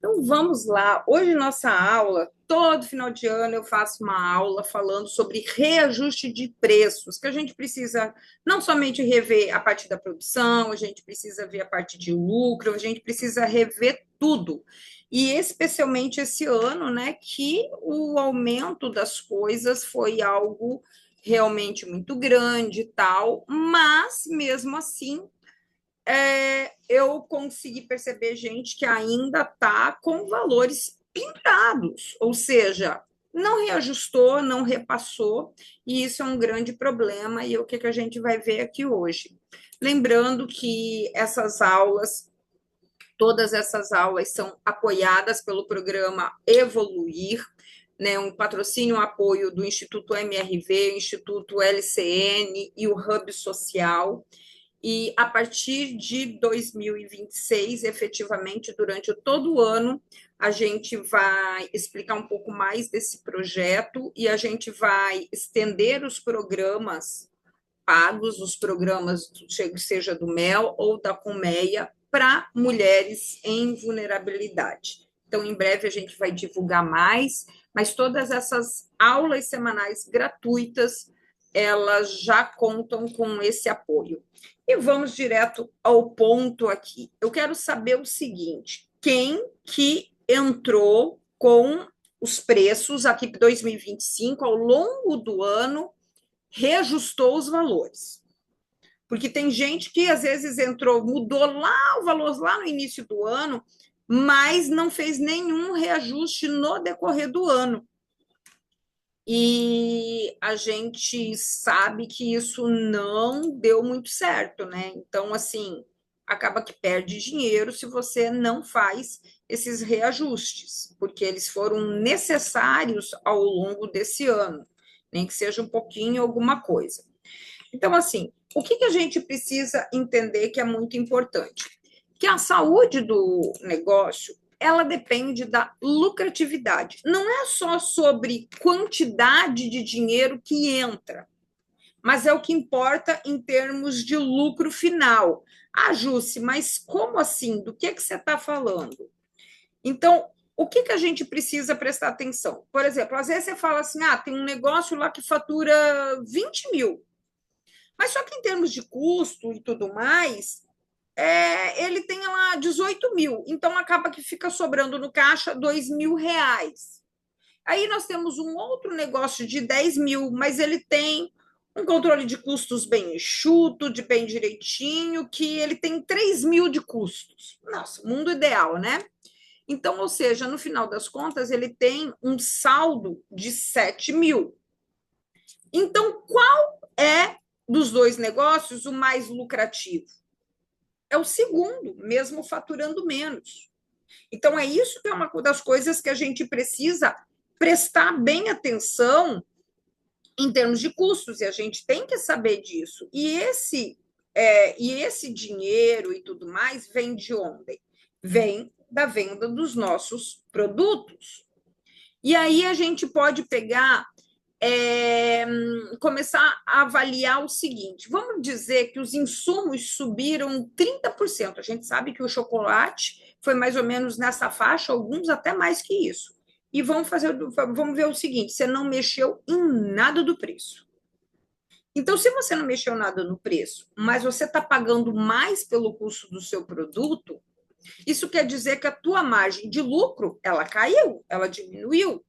Então vamos lá. Hoje nossa aula, todo final de ano eu faço uma aula falando sobre reajuste de preços, que a gente precisa não somente rever a parte da produção, a gente precisa ver a parte de lucro, a gente precisa rever tudo. E especialmente esse ano, né, que o aumento das coisas foi algo realmente muito grande e tal, mas mesmo assim eu consegui perceber gente que ainda está com valores pintados, ou seja, não reajustou, não repassou, e isso é um grande problema, e é o que a gente vai ver aqui hoje. Lembrando que essas aulas, todas essas aulas são apoiadas pelo programa Evoluir, né, um patrocínio, um apoio do Instituto MRV, Instituto LCN e o Hub Social. E a partir de 2026, efetivamente, durante todo o ano, a gente vai explicar um pouco mais desse projeto e a gente vai estender os programas pagos, os programas, seja do MEL ou da Colmeia, para mulheres em vulnerabilidade. Então, em breve a gente vai divulgar mais, mas todas essas aulas semanais gratuitas, elas já contam com esse apoio. E vamos direto ao ponto aqui. Eu quero saber o seguinte: quem que entrou com os preços aqui para 2025 ao longo do ano reajustou os valores? Porque tem gente que às vezes entrou, mudou lá o valor lá no início do ano, mas não fez nenhum reajuste no decorrer do ano. E a gente sabe que isso não deu muito certo, né? Então, assim, acaba que perde dinheiro se você não faz esses reajustes, porque eles foram necessários ao longo desse ano, nem que seja um pouquinho alguma coisa. Então, assim, o que a gente precisa entender que é muito importante? Que a saúde do negócio, ela depende da lucratividade. Não é só sobre quantidade de dinheiro que entra, mas é o que importa em termos de lucro final. Ah, Jússi, mas como assim? Do que você está falando? Então, o que a gente precisa prestar atenção? Por exemplo, às vezes você fala assim, tem um negócio lá que fatura 20 mil, mas só que em termos de custo e tudo mais, ele tem lá 18 mil, então acaba que fica sobrando no caixa 2 mil reais. Aí nós temos um outro negócio de 10 mil, mas ele tem um controle de custos bem enxuto, de bem direitinho, que ele tem 3 mil de custos. Nossa, mundo ideal, né? Então, ou seja, no final das contas, ele tem um saldo de 7 mil. Então, qual é dos dois negócios o mais lucrativo? É o segundo, mesmo faturando menos. Então, é isso que é uma das coisas que a gente precisa prestar bem atenção em termos de custos, e a gente tem que saber disso. E esse dinheiro e tudo mais vem de onde? Vem da venda dos nossos produtos. E aí a gente pode pegar começar a avaliar o seguinte: vamos dizer que os insumos subiram 30%. A gente sabe que o chocolate foi mais ou menos nessa faixa, alguns até mais que isso. E vamos ver o seguinte: você não mexeu em nada do preço. Então, se você não mexeu nada no preço, mas você está pagando mais pelo custo do seu produto, isso quer dizer que a tua margem de lucro ela caiu, ela diminuiu.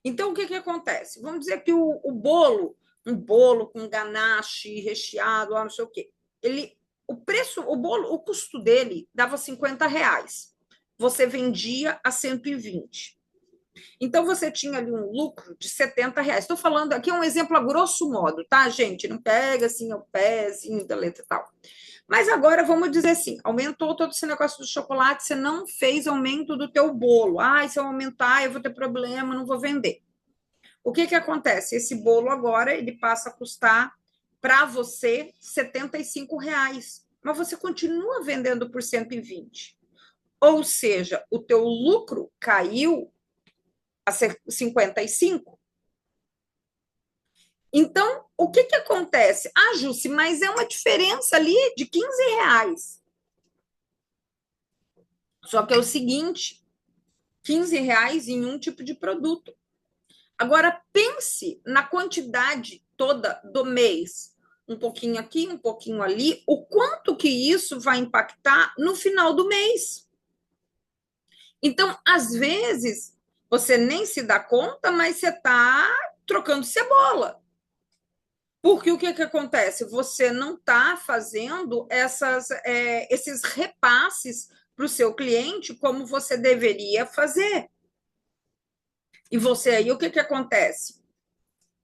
Então, o que acontece? Vamos dizer que o bolo, um bolo com ganache recheado, não sei o quê, o bolo, o custo dele dava 50 reais. Você vendia a 120. Então, você tinha ali um lucro de 70 reais. Estou falando aqui um exemplo a grosso modo, tá, gente? Não pega assim ao pézinho da letra e tal. Mas agora vamos dizer assim, aumentou todo esse negócio do chocolate, você não fez aumento do teu bolo. Se eu aumentar, eu vou ter problema, não vou vender. O que acontece? Esse bolo agora ele passa a custar para você R$ 75, mas você continua vendendo por 120. Ou seja, o teu lucro caiu a 55. Então, o que acontece? Jussi, mas é uma diferença ali de R$ 15. Só que é o seguinte, R$ 15 em um tipo de produto. Agora, pense na quantidade toda do mês. Um pouquinho aqui, um pouquinho ali. O quanto que isso vai impactar no final do mês. Então, às vezes, você nem se dá conta, mas você está trocando cebola. Porque o que acontece? Você não está fazendo esses repasses para o seu cliente como você deveria fazer. E você aí, o que acontece?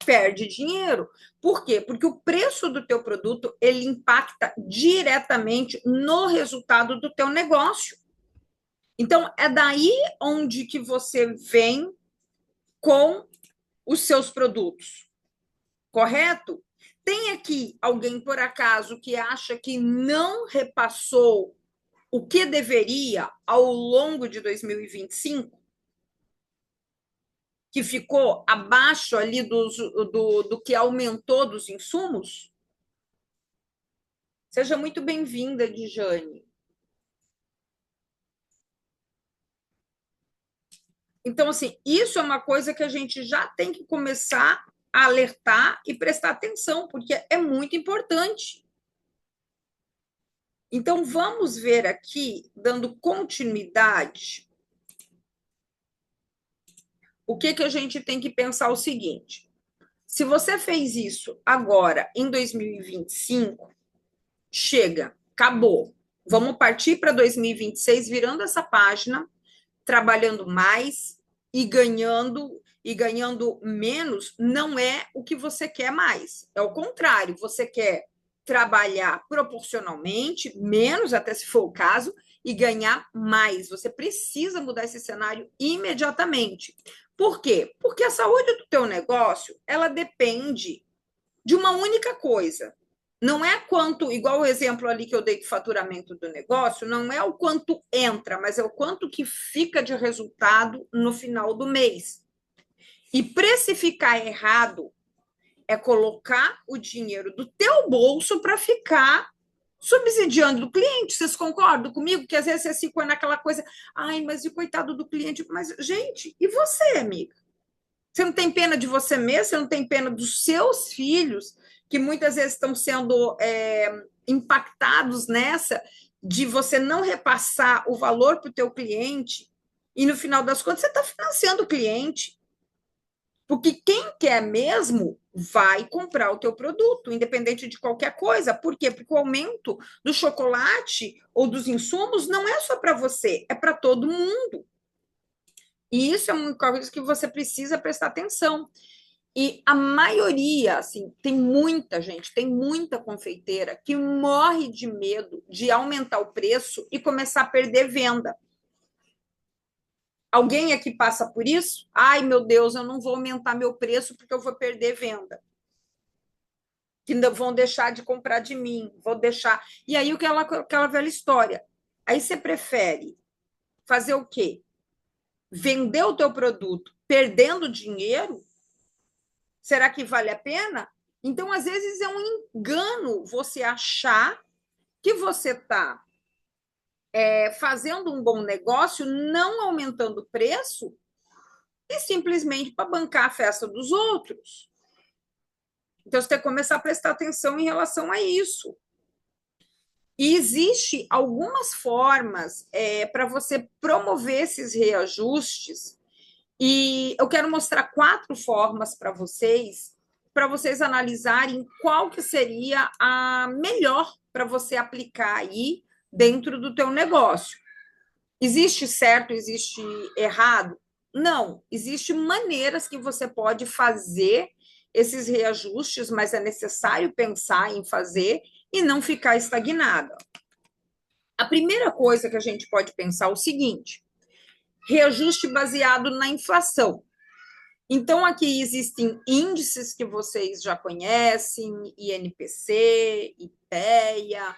Perde dinheiro. Por quê? Porque o preço do teu produto, ele impacta diretamente no resultado do teu negócio. Então, é daí onde que você vem com os seus produtos, correto? Tem aqui alguém, por acaso, que acha que não repassou o que deveria ao longo de 2025? Que ficou abaixo ali do que aumentou dos insumos? Seja muito bem-vinda, Dijane. Então, assim, isso é uma coisa que a gente já tem que começar a alertar e prestar atenção, porque é muito importante. Então, vamos ver aqui, dando continuidade, o que, que a gente tem que pensar o seguinte: se você fez isso agora, em 2025, chega, acabou. Vamos partir para 2026, virando essa página, trabalhando mais e ganhando menos, não é o que você quer mais. É o contrário, você quer trabalhar proporcionalmente, menos até se for o caso, e ganhar mais. Você precisa mudar esse cenário imediatamente. Por quê? Porque a saúde do teu negócio, ela depende de uma única coisa. Não é quanto, igual o exemplo ali que eu dei do faturamento do negócio, não é o quanto entra, mas é o quanto que fica de resultado no final do mês. E precificar errado é colocar o dinheiro do teu bolso para ficar subsidiando o cliente. Vocês concordam comigo? Que às vezes você se põe naquela coisa, ai, mas e o coitado do cliente? Mas, gente, e você, amiga? Você não tem pena de você mesmo? Você não tem pena dos seus filhos, que muitas vezes estão sendo impactados nessa, de você não repassar o valor para o teu cliente, e no final das contas você está financiando o cliente. Porque quem quer mesmo vai comprar o teu produto, independente de qualquer coisa. Por quê? Porque o aumento do chocolate ou dos insumos não é só para você, é para todo mundo. E isso é uma coisa que você precisa prestar atenção. E a maioria, assim, tem muita gente, tem muita confeiteira que morre de medo de aumentar o preço e começar a perder venda. Alguém aqui passa por isso? Ai, meu Deus, eu não vou aumentar meu preço porque eu vou perder venda. Que ainda vão deixar de comprar de mim, vou deixar. E aí, aquela velha história. Aí você prefere fazer o quê? Vender o teu produto perdendo dinheiro? Será que vale a pena? Então, às vezes, é um engano você achar que você está fazendo um bom negócio, não aumentando o preço, e simplesmente para bancar a festa dos outros. Então, você tem que começar a prestar atenção em relação a isso. E existe algumas formas para você promover esses reajustes, e eu quero mostrar 4 formas para vocês analisarem qual que seria a melhor para você aplicar aí dentro do teu negócio. Existe certo, existe errado? Não, existem maneiras que você pode fazer esses reajustes, mas é necessário pensar em fazer e não ficar estagnada. A primeira coisa que a gente pode pensar é o seguinte: reajuste baseado na inflação. Então, aqui existem índices que vocês já conhecem, INPC, IPEA.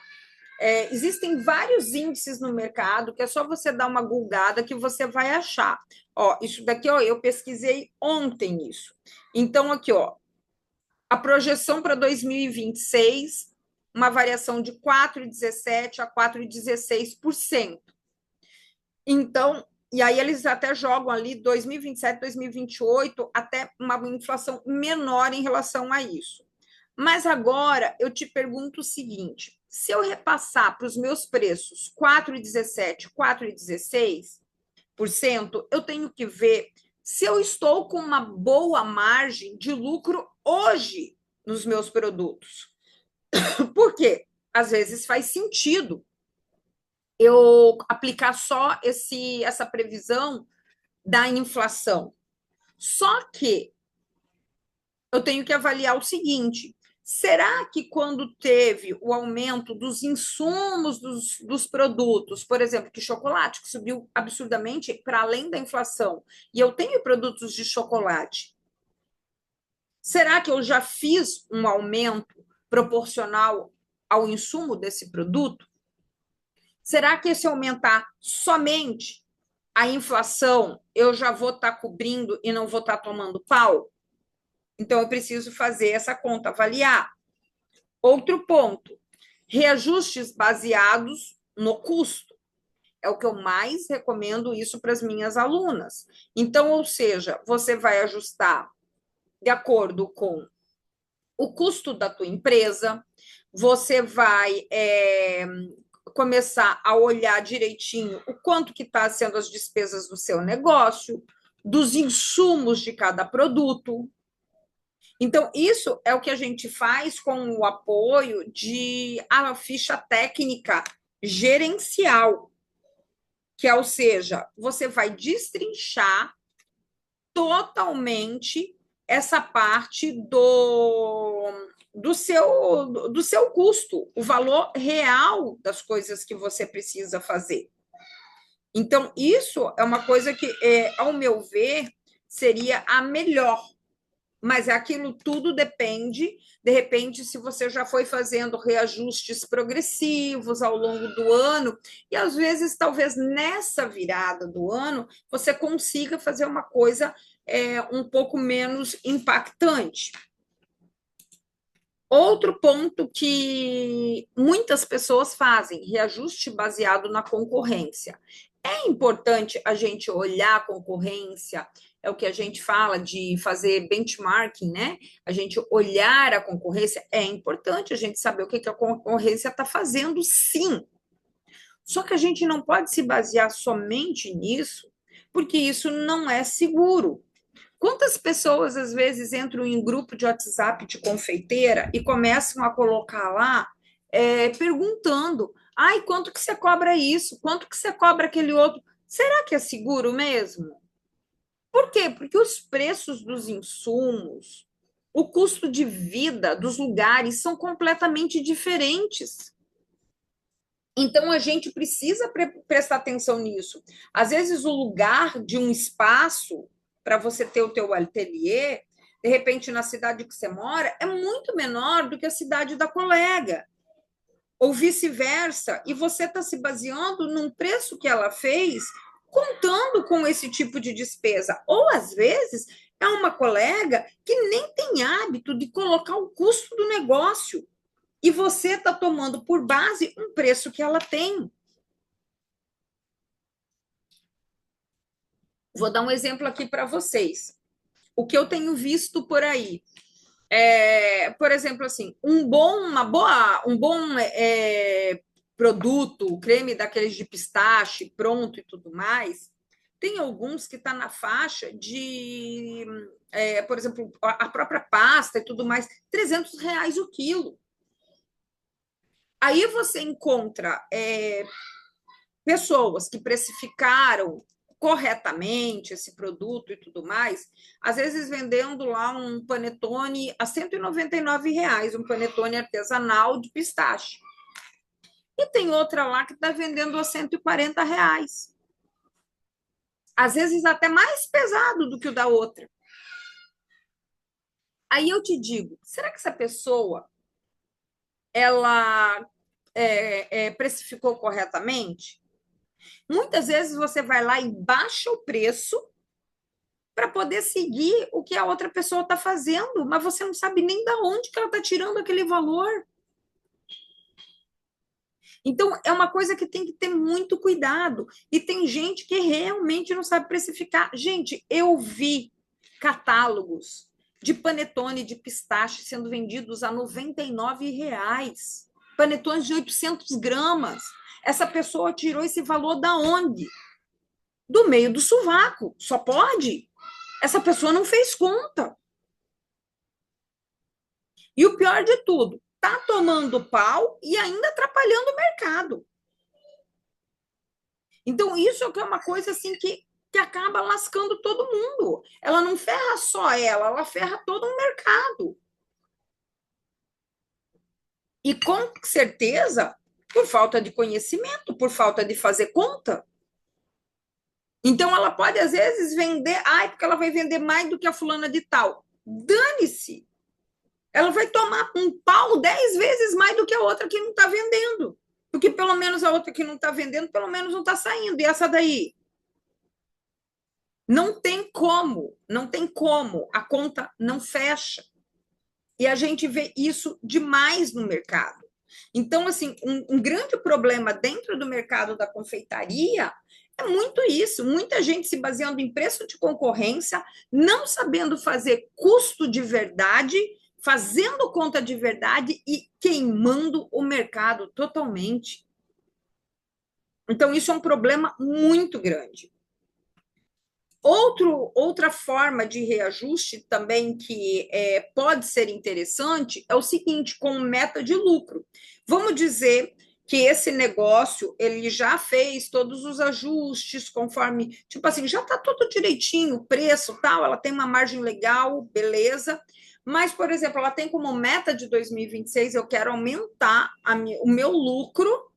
Existem vários índices no mercado que é só você dar uma googada que você vai achar. Ó, isso daqui, ó, eu pesquisei ontem isso. Então, aqui, ó, a projeção para 2026, uma variação de 4,17% a 4,16%. Então, E aí eles até jogam ali 2027, 2028, até uma inflação menor em relação a isso. Mas agora eu te pergunto o seguinte: se eu repassar para os meus preços 4,17, 4,16%, eu tenho que ver se eu estou com uma boa margem de lucro hoje nos meus produtos. Por quê? Às vezes faz sentido eu aplicar só essa previsão da inflação. Só que eu tenho que avaliar o seguinte: será que quando teve o aumento dos insumos dos produtos, por exemplo, que chocolate, que subiu absurdamente para além da inflação, e eu tenho produtos de chocolate, será que eu já fiz um aumento proporcional ao insumo desse produto? Será que se aumentar somente a inflação, eu já vou estar cobrindo e não vou estar tomando pau? Então, eu preciso fazer essa conta, avaliar. Outro ponto, reajustes baseados no custo. É o que eu mais recomendo isso para as minhas alunas. Então, ou seja, você vai ajustar de acordo com o custo da tua empresa, você vai começar a olhar direitinho o quanto que está sendo as despesas do seu negócio, dos insumos de cada produto. Então, isso é o que a gente faz com o apoio de a ficha técnica gerencial, que é, ou seja, você vai destrinchar totalmente essa parte do seu custo, o valor real das coisas que você precisa fazer. Então, isso é uma coisa que, ao meu ver, seria a melhor. Mas aquilo tudo depende, de repente, se você já foi fazendo reajustes progressivos ao longo do ano, e às vezes, talvez nessa virada do ano, você consiga fazer uma coisa um pouco menos impactante. Outro ponto que muitas pessoas fazem, reajuste baseado na concorrência. É importante a gente olhar a concorrência, é o que a gente fala de fazer benchmarking, né? A gente olhar a concorrência, é importante a gente saber o que a concorrência está fazendo, sim. Só que a gente não pode se basear somente nisso, porque isso não é seguro. Quantas pessoas, às vezes, entram em grupo de WhatsApp de confeiteira e começam a colocar lá, perguntando, ai, quanto que você cobra isso? Quanto que você cobra aquele outro? Será que é seguro mesmo? Por quê? Porque os preços dos insumos, o custo de vida dos lugares são completamente diferentes. Então, a gente precisa prestar atenção nisso. Às vezes, o lugar de um espaço para você ter o teu ateliê, de repente, na cidade que você mora, é muito menor do que a cidade da colega. Ou vice-versa. E você está se baseando num preço que ela fez, contando com esse tipo de despesa. Ou, às vezes, é uma colega que nem tem hábito de colocar o custo do negócio. E você está tomando por base um preço que ela tem. Vou dar um exemplo aqui para vocês. O que eu tenho visto por aí por exemplo, assim, um bom produto, creme daqueles de pistache pronto e tudo mais, tem alguns que está na faixa de, por exemplo, a própria pasta e tudo mais, R$ 300 o quilo. Aí você encontra pessoas que precificaram corretamente esse produto e tudo mais, às vezes vendendo lá um panetone a R$ 199, um panetone artesanal de pistache. E tem outra lá que está vendendo a R$ 140. Às vezes até mais pesado do que o da outra. Aí eu te digo, será que essa pessoa ela precificou corretamente? Muitas vezes você vai lá e baixa o preço para poder seguir o que a outra pessoa está fazendo, mas você não sabe nem de onde que ela está tirando aquele valor. Então, é uma coisa que tem que ter muito cuidado. E tem gente que realmente não sabe precificar. Gente, eu vi catálogos de panetone de pistache sendo vendidos a R$ 99. Panetones de 800 gramas. Essa pessoa tirou esse valor da onde? Do meio do sovaco. Só pode. Essa pessoa não fez conta. E o pior de tudo, tá tomando pau e ainda atrapalhando o mercado. Então, isso é uma coisa assim que acaba lascando todo mundo. Ela não ferra só ela ferra todo um mercado. E com certeza, por falta de conhecimento, por falta de fazer conta. Então, ela pode, às vezes, vender, porque ela vai vender mais do que a fulana de tal. Dane-se! Ela vai tomar um pau 10 vezes mais do que a outra que não está vendendo. Porque pelo menos a outra que não está vendendo, pelo menos não está saindo. E essa daí? Não tem como, não tem como. A conta não fecha. E a gente vê isso demais no mercado. Então, assim, um grande problema dentro do mercado da confeitaria é muito isso. Muita gente se baseando em preço de concorrência, não sabendo fazer custo de verdade, fazendo conta de verdade e queimando o mercado totalmente. Então, isso é um problema muito grande. Outra forma de reajuste também que pode ser interessante é o seguinte, com meta de lucro. Vamos dizer que esse negócio ele já fez todos os ajustes conforme, tipo assim, já está tudo direitinho, o preço tal, ela tem uma margem legal, beleza. Mas, por exemplo, ela tem como meta de 2026, eu quero aumentar o meu lucro,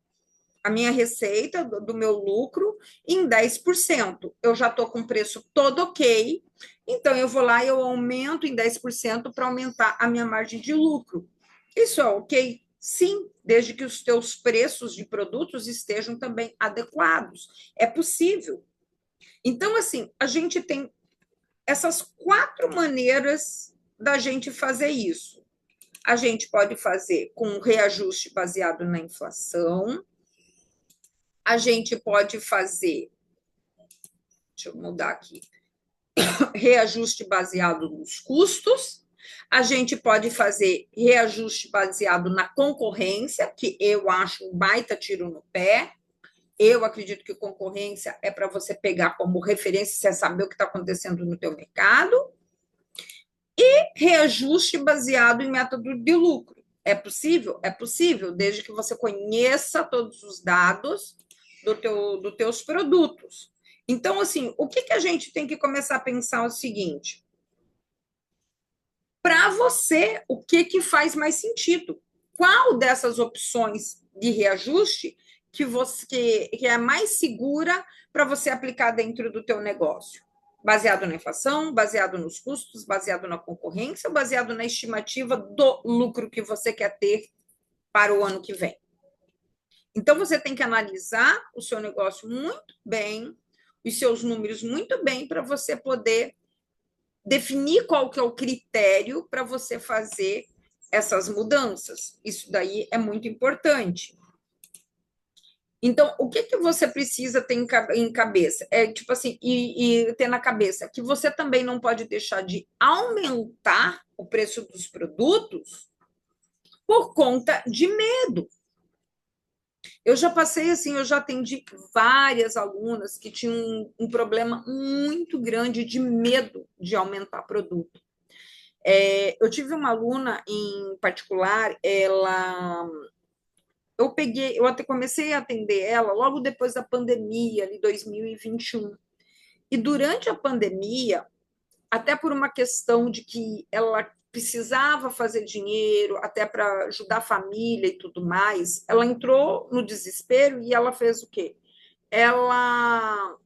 a minha receita do meu lucro em 10%. Eu já estou com o preço todo ok, então eu vou lá e eu aumento em 10% para aumentar a minha margem de lucro. Isso é ok? Sim, desde que os teus preços de produtos estejam também adequados. É possível. Então, assim, a gente tem essas 4 maneiras da gente fazer isso. A gente pode fazer com um reajuste baseado na inflação, a gente pode fazer, deixa eu mudar aqui, reajuste baseado nos custos, a gente pode fazer reajuste baseado na concorrência, que eu acho um baita tiro no pé. Eu acredito que concorrência é para você pegar como referência, você saber o que está acontecendo no teu mercado. E reajuste baseado em método de lucro. É possível? É possível, desde que você conheça todos os dados dos teus produtos. Então, assim, o que a gente tem que começar a pensar é o seguinte: para você, o que faz mais sentido? Qual dessas opções de reajuste que é mais segura para você aplicar dentro do teu negócio? Baseado na inflação, baseado nos custos, baseado na concorrência ou baseado na estimativa do lucro que você quer ter para o ano que vem? Então, você tem que analisar o seu negócio muito bem, os seus números muito bem, para você poder definir qual que é o critério para você fazer essas mudanças. Isso daí é muito importante. Então, o que você precisa ter em cabeça? É tipo assim, e ter na cabeça que você também não pode deixar de aumentar o preço dos produtos por conta de medo. Eu já passei assim, eu já atendi várias alunas que tinham um problema muito grande de medo de aumentar produto. Eu tive uma aluna em particular, eu até comecei a atender ela logo depois da pandemia, ali 2021. E durante a pandemia, até por uma questão de que ela precisava fazer dinheiro, até para ajudar a família e tudo mais, ela entrou no desespero e ela fez o quê? Ela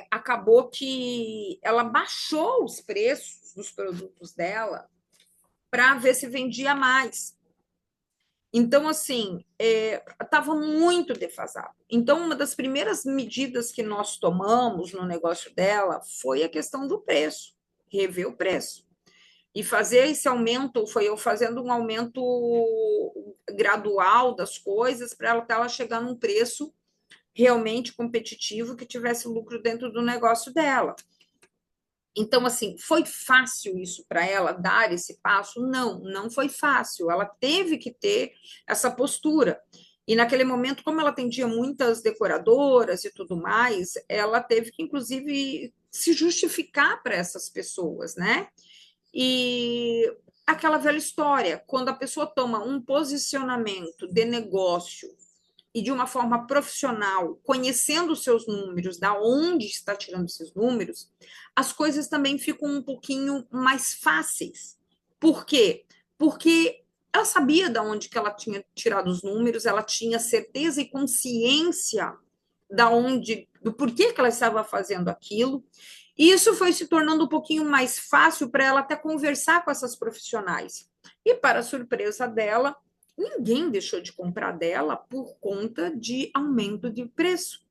acabou que ela baixou os preços dos produtos dela para ver se vendia mais. Então, assim, estava muito defasado. Então, uma das primeiras medidas que nós tomamos no negócio dela foi a questão do preço, rever o preço. E fazer esse aumento, foi eu fazendo um aumento gradual das coisas para ela chegar num preço realmente competitivo que tivesse lucro dentro do negócio dela. Então, assim, foi fácil isso para ela dar esse passo? Não, não foi fácil. Ela teve que ter essa postura. E naquele momento, como ela atendia muitas decoradoras e tudo mais, ela teve que, inclusive, se justificar para essas pessoas, né? E aquela velha história, quando a pessoa toma um posicionamento de negócio e de uma forma profissional, conhecendo os seus números, da onde está tirando esses números, as coisas também ficam um pouquinho mais fáceis. Por quê? Porque ela sabia de onde que ela tinha tirado os números, ela tinha certeza e consciência da onde, do porquê que ela estava fazendo aquilo. E isso foi se tornando um pouquinho mais fácil para ela até conversar com essas profissionais. E, para a surpresa dela, ninguém deixou de comprar dela por conta de aumento de preço.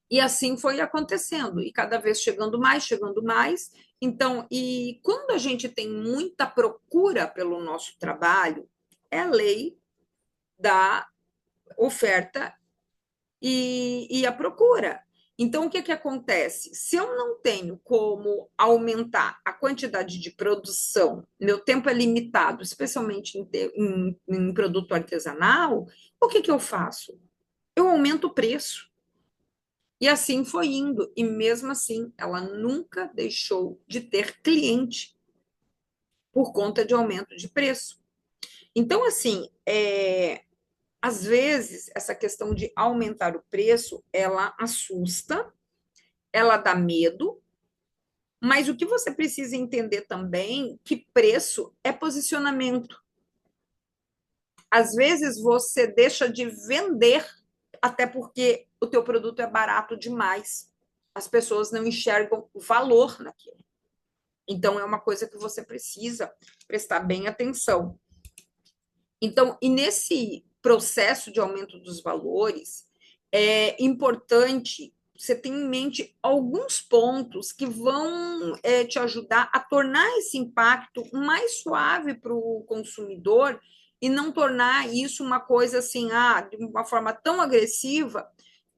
E assim foi acontecendo, e cada vez chegando mais, chegando mais. Então, e quando a gente tem muita procura pelo nosso trabalho, é a lei da oferta e a procura. Então, o que, que acontece? Se eu não tenho como aumentar a quantidade de produção, meu tempo é limitado, especialmente em produto artesanal, o que, que eu faço? Eu aumento o preço. E assim foi indo. E mesmo assim, ela nunca deixou de ter cliente por conta de aumento de preço. Então, assim, às vezes, essa questão de aumentar o preço, ela assusta, ela dá medo, mas o que você precisa entender também que preço é posicionamento. Às vezes você deixa de vender até porque o teu produto é barato demais. As pessoas não enxergam valor naquilo. Então é uma coisa que você precisa prestar bem atenção. Então, e nesse processo de aumento dos valores, é importante você ter em mente alguns pontos que vão te ajudar a tornar esse impacto mais suave para o consumidor e não tornar isso uma coisa assim, de uma forma tão agressiva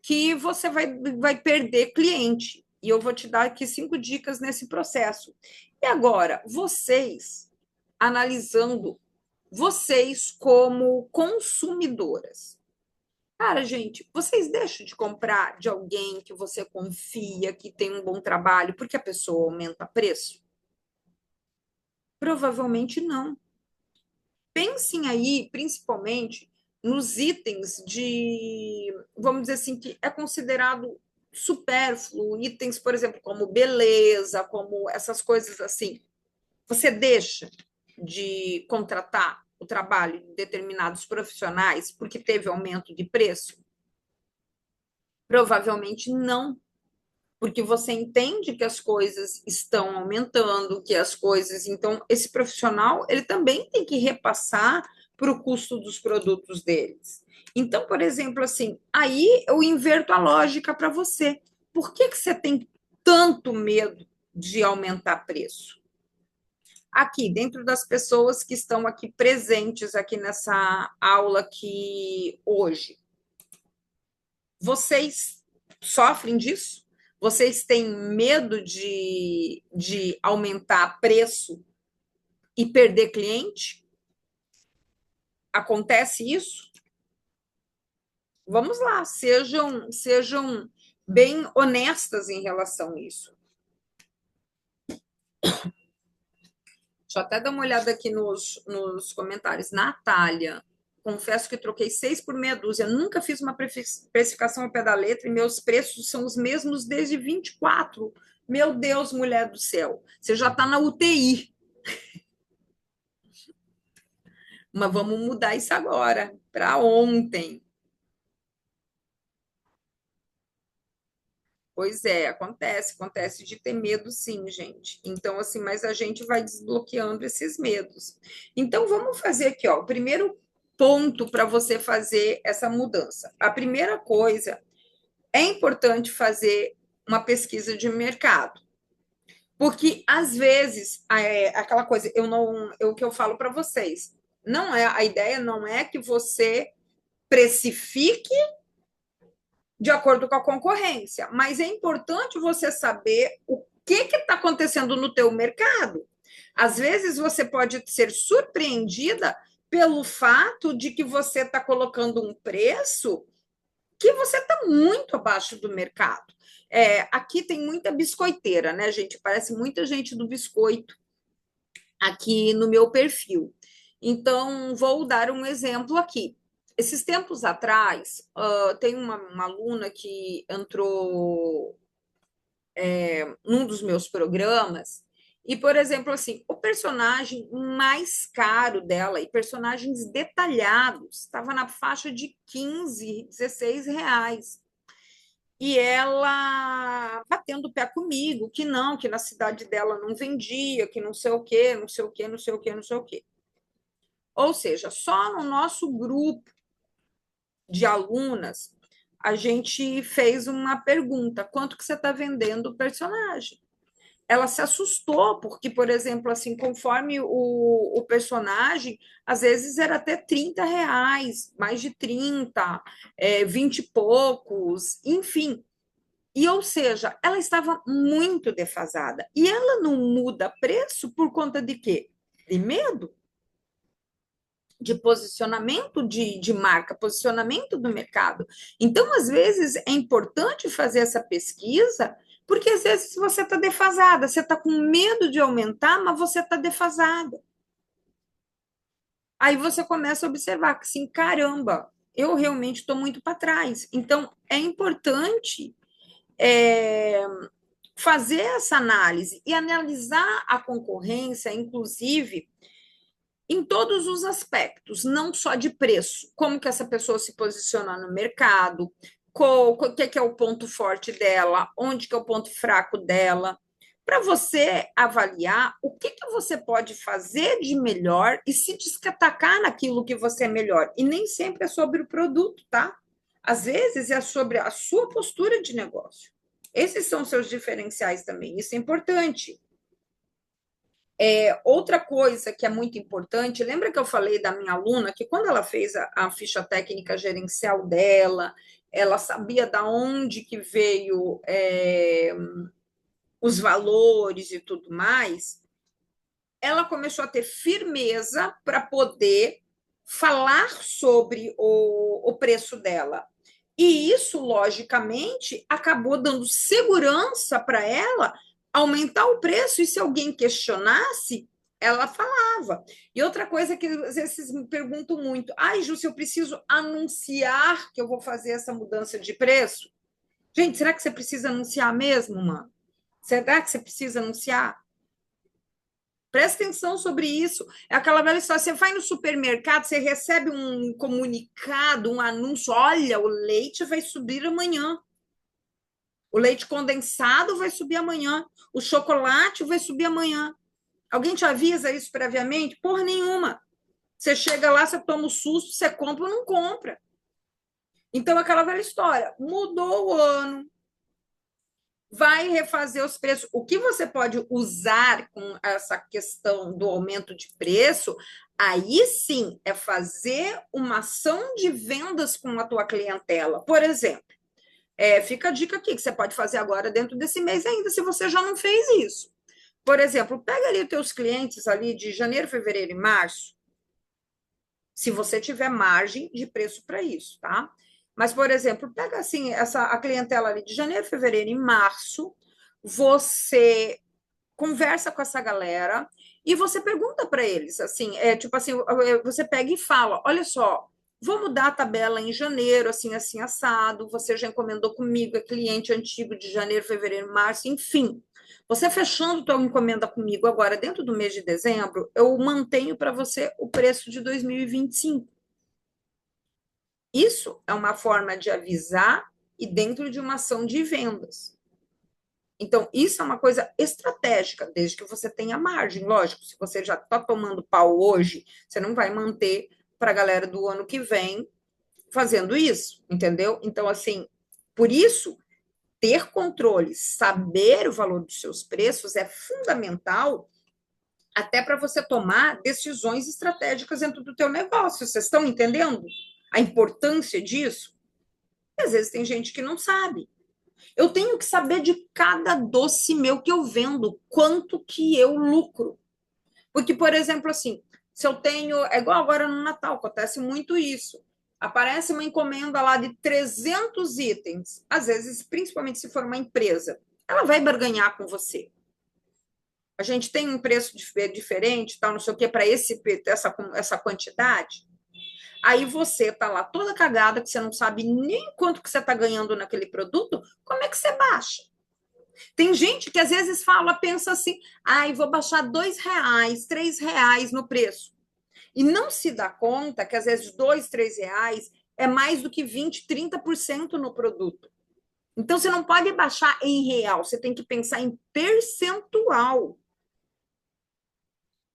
que você vai perder cliente. E eu vou te dar aqui 5 dicas nesse processo. E agora, vocês, analisando vocês como consumidoras. Cara, gente, vocês deixam de comprar de alguém que você confia, que tem um bom trabalho, porque a pessoa aumenta preço? Provavelmente não. Pensem aí, principalmente, nos itens de, vamos dizer assim, que é considerado supérfluo, itens, por exemplo, como beleza, como essas coisas assim. Você deixa de contratar o trabalho de determinados profissionais porque teve aumento de preço? Provavelmente não, porque você entende que as coisas estão aumentando, que as coisas. Então, esse profissional ele também tem que repassar para o custo dos produtos deles. Então, por exemplo, assim, aí eu inverto a lógica para você. Por que você tem tanto medo de aumentar preço? Aqui, dentro das pessoas que estão aqui presentes aqui nessa aula aqui hoje, vocês sofrem disso? Vocês têm medo de aumentar preço e perder cliente? Acontece isso? Vamos lá, sejam bem honestas em relação a isso. Deixa eu até dar uma olhada aqui nos comentários. Natália, confesso que troquei 6 por meia dúzia. Nunca fiz uma precificação ao pé da letra e meus preços são os mesmos desde 24. Meu Deus, mulher do céu, você já está na UTI. Mas vamos mudar isso agora, para ontem. Pois é, acontece de ter medo, sim, gente. Então, assim, mas a gente vai desbloqueando esses medos. Então, vamos fazer aqui, ó, o primeiro ponto para você fazer essa mudança. A primeira coisa é importante fazer uma pesquisa de mercado. Porque, às vezes, aquela coisa, eu não, o que eu falo para vocês, não é, a ideia não é que você precifique de acordo com a concorrência, mas é importante você saber o que está acontecendo no teu mercado. Às vezes você pode ser surpreendida pelo fato de que você está colocando um preço que você está muito abaixo do mercado. Aqui tem muita biscoiteira, né, gente? Parece muita gente do biscoito aqui no meu perfil. Então, vou dar um exemplo aqui. Esses tempos atrás, tem uma aluna que entrou num dos meus programas, e, por exemplo, assim, o personagem mais caro dela, e personagens detalhados, estava na faixa de 15, R$ 16. E ela batendo o pé comigo, que não, que na cidade dela não vendia, que não sei o quê, não sei o quê, não sei o quê, não sei o quê. Ou seja, só no nosso grupo de alunas, a gente fez uma pergunta: quanto que você está vendendo o personagem? Ela se assustou, porque, por exemplo, assim, conforme o personagem, às vezes era até R$ 30, mais de 30, 20 e poucos, enfim. E, ou seja, ela estava muito defasada. E ela não muda preço por conta de quê? De medo, de posicionamento de marca, posicionamento do mercado. Então, às vezes, é importante fazer essa pesquisa, porque às vezes você está defasada, você está com medo de aumentar, mas você está defasada. Aí você começa a observar que, assim, caramba, eu realmente estou muito para trás. Então, é importante é, fazer essa análise e analisar a concorrência, inclusive, em todos os aspectos, não só de preço, como que essa pessoa se posiciona no mercado, o que é o ponto forte dela, onde que é o ponto fraco dela, para você avaliar o que você pode fazer de melhor e se destacar naquilo que você é melhor. E nem sempre é sobre o produto, tá? Às vezes é sobre a sua postura de negócio. Esses são seus diferenciais também, isso é importante. Outra coisa que é muito importante, lembra que eu falei da minha aluna que quando ela fez a ficha técnica gerencial dela, ela sabia da onde que veio os valores e tudo mais, ela começou a ter firmeza para poder falar sobre o preço dela. E isso, logicamente, acabou dando segurança para ela aumentar o preço, e se alguém questionasse, ela falava. E outra coisa que às vezes me perguntam muito: ai, Ju, se eu preciso anunciar que eu vou fazer essa mudança de preço? Gente, será que você precisa anunciar mesmo, mano? Será que você precisa anunciar? Presta atenção sobre isso. É aquela velha história: você vai no supermercado, você recebe um comunicado, um anúncio: olha, o leite vai subir amanhã. O leite condensado vai subir amanhã. O chocolate vai subir amanhã. Alguém te avisa isso previamente? Porra nenhuma. Você chega lá, você toma o susto, você compra ou não compra. Então, aquela velha história: mudou o ano, vai refazer os preços. O que você pode usar com essa questão do aumento de preço, aí sim é fazer uma ação de vendas com a tua clientela. Por exemplo, fica a dica aqui que você pode fazer agora dentro desse mês ainda, se você já não fez isso. Por exemplo, pega ali os teus clientes ali de janeiro, fevereiro e março, se você tiver margem de preço para isso, tá? Mas, por exemplo, pega assim a clientela ali de janeiro, fevereiro e março, você conversa com essa galera e você pergunta para eles, assim, tipo assim, você pega e fala: olha só, vou mudar a tabela em janeiro, assim, assim, assado, você já encomendou comigo, é cliente antigo de janeiro, fevereiro, março, enfim. Você fechando tua encomenda comigo agora, dentro do mês de dezembro, eu mantenho para você o preço de 2025. Isso é uma forma de avisar e dentro de uma ação de vendas. Então, isso é uma coisa estratégica, desde que você tenha margem. Lógico, se você já está tomando pau hoje, você não vai manter para a galera do ano que vem fazendo isso, entendeu? Então, assim, por isso, ter controle, saber o valor dos seus preços é fundamental até para você tomar decisões estratégicas dentro do teu negócio. Vocês estão entendendo a importância disso? E às vezes tem gente que não sabe. Eu tenho que saber de cada doce meu que eu vendo, quanto que eu lucro. Porque, por exemplo, assim, se eu tenho, é igual agora no Natal, acontece muito isso. Aparece uma encomenda lá de 300 itens, às vezes, principalmente se for uma empresa, ela vai barganhar com você. A gente tem um preço diferente, tal, não sei o que, para essa quantidade. Aí você tá lá toda cagada, que você não sabe nem quanto que você está ganhando naquele produto, como é que você baixa? Tem gente que às vezes fala, pensa assim, ai, vou baixar R$ 2, R$ 3 no preço. E não se dá conta que às vezes R$ 2, R$ 3 é mais do que 20, 30% no produto. Então você não pode baixar em real, você tem que pensar em percentual.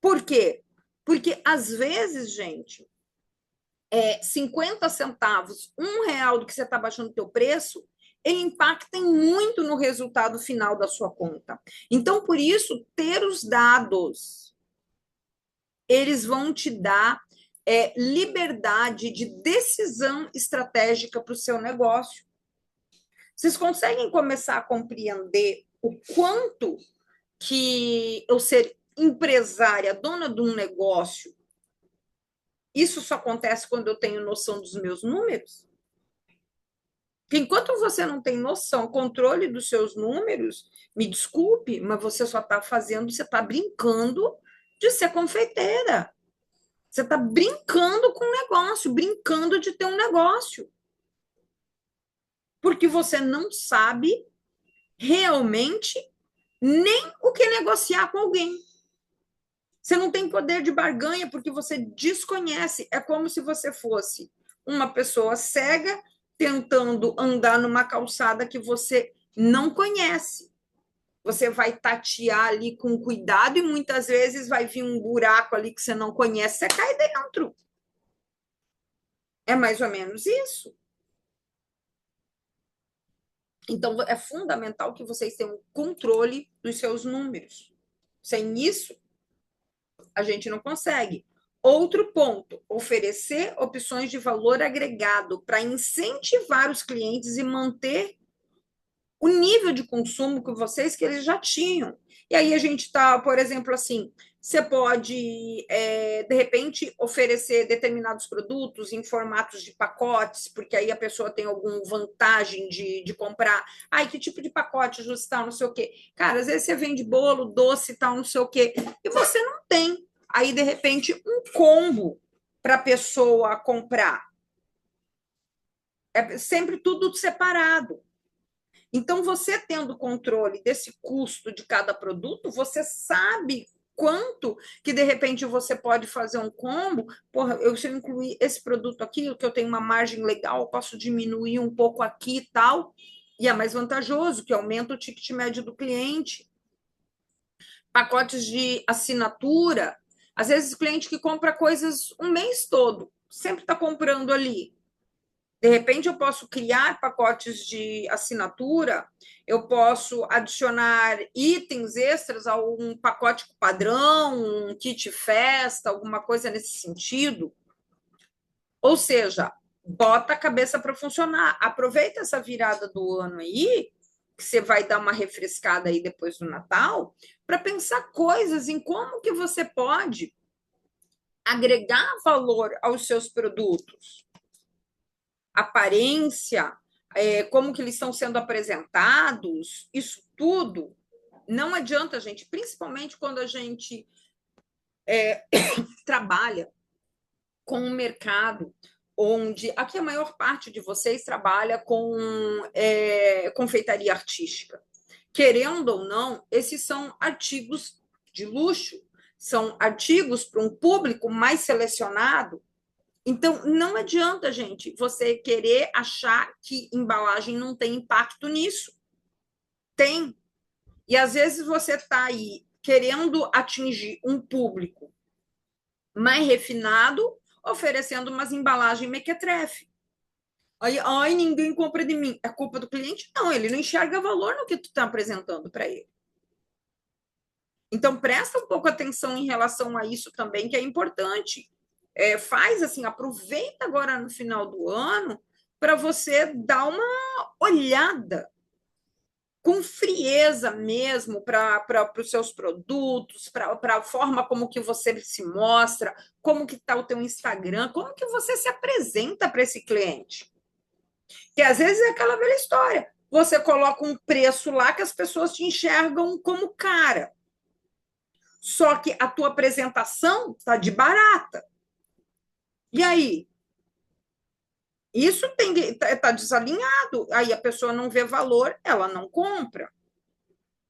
Por quê? Porque às vezes, gente, 50 centavos, R$ 1 do que você está baixando o teu preço, ele impacta muito no resultado final da sua conta. Então, por isso, ter os dados, eles vão te dar liberdade de decisão estratégica para o seu negócio. Vocês conseguem começar a compreender o quanto que eu ser empresária, dona de um negócio, isso só acontece quando eu tenho noção dos meus números? Porque enquanto você não tem noção, controle dos seus números, me desculpe, mas você só está fazendo, você está brincando de ser confeiteira. Você está brincando com o negócio, brincando de ter um negócio. Porque você não sabe realmente nem o que negociar com alguém. Você não tem poder de barganha porque você desconhece. É como se você fosse uma pessoa cega tentando andar numa calçada que você não conhece. Você vai tatear ali com cuidado e muitas vezes vai vir um buraco ali que você não conhece, você cai dentro. É mais ou menos isso. Então, é fundamental que vocês tenham controle dos seus números. Sem isso, a gente não consegue. Outro ponto, oferecer opções de valor agregado para incentivar os clientes e manter o nível de consumo que eles já tinham. E aí a gente está, por exemplo, assim, você pode, de repente, oferecer determinados produtos em formatos de pacotes, porque aí a pessoa tem alguma vantagem de comprar. Ai, que tipo de pacote justo tal, não sei o quê. Cara, às vezes você vende bolo, doce tal, não sei o quê, e você não tem. Aí, de repente, um combo para a pessoa comprar. É sempre tudo separado. Então, você tendo controle desse custo de cada produto, você sabe quanto que, de repente, você pode fazer um combo. Porra, se eu incluir esse produto aqui, que eu tenho uma margem legal, eu posso diminuir um pouco aqui e tal, e é mais vantajoso, que aumenta o ticket médio do cliente. Pacotes de assinatura, às vezes o cliente que compra coisas um mês todo, sempre está comprando ali. De repente, eu posso criar pacotes de assinatura, eu posso adicionar itens extras a um pacote padrão, um kit festa, alguma coisa nesse sentido. Ou seja, bota a cabeça para funcionar. Aproveita essa virada do ano aí, que você vai dar uma refrescada aí depois do Natal, para pensar coisas em como que você pode agregar valor aos seus produtos. Aparência, como que eles estão sendo apresentados, isso tudo, não adianta, gente, principalmente quando a gente trabalha com um mercado onde aqui a maior parte de vocês trabalha com confeitaria artística. Querendo ou não, esses são artigos de luxo, são artigos para um público mais selecionado. Então, não adianta, gente, você querer achar que embalagem não tem impacto nisso. Tem. E às vezes você está aí querendo atingir um público mais refinado, oferecendo umas embalagens mequetrefe. Aí, ai, ninguém compra de mim. É culpa do cliente? Não, ele não enxerga valor no que tu está apresentando para ele. Então, presta um pouco atenção em relação a isso também, que é importante. Faz assim, aproveita agora no final do ano para você dar uma olhada com frieza mesmo para os seus produtos, para a forma como que você se mostra, como que está o teu Instagram, como que você se apresenta para esse cliente. Que às vezes é aquela velha história. Você coloca um preço lá que as pessoas te enxergam como cara. Só que a tua apresentação está de barata. E aí? Isso tem que tá desalinhado. Aí a pessoa não vê valor, ela não compra.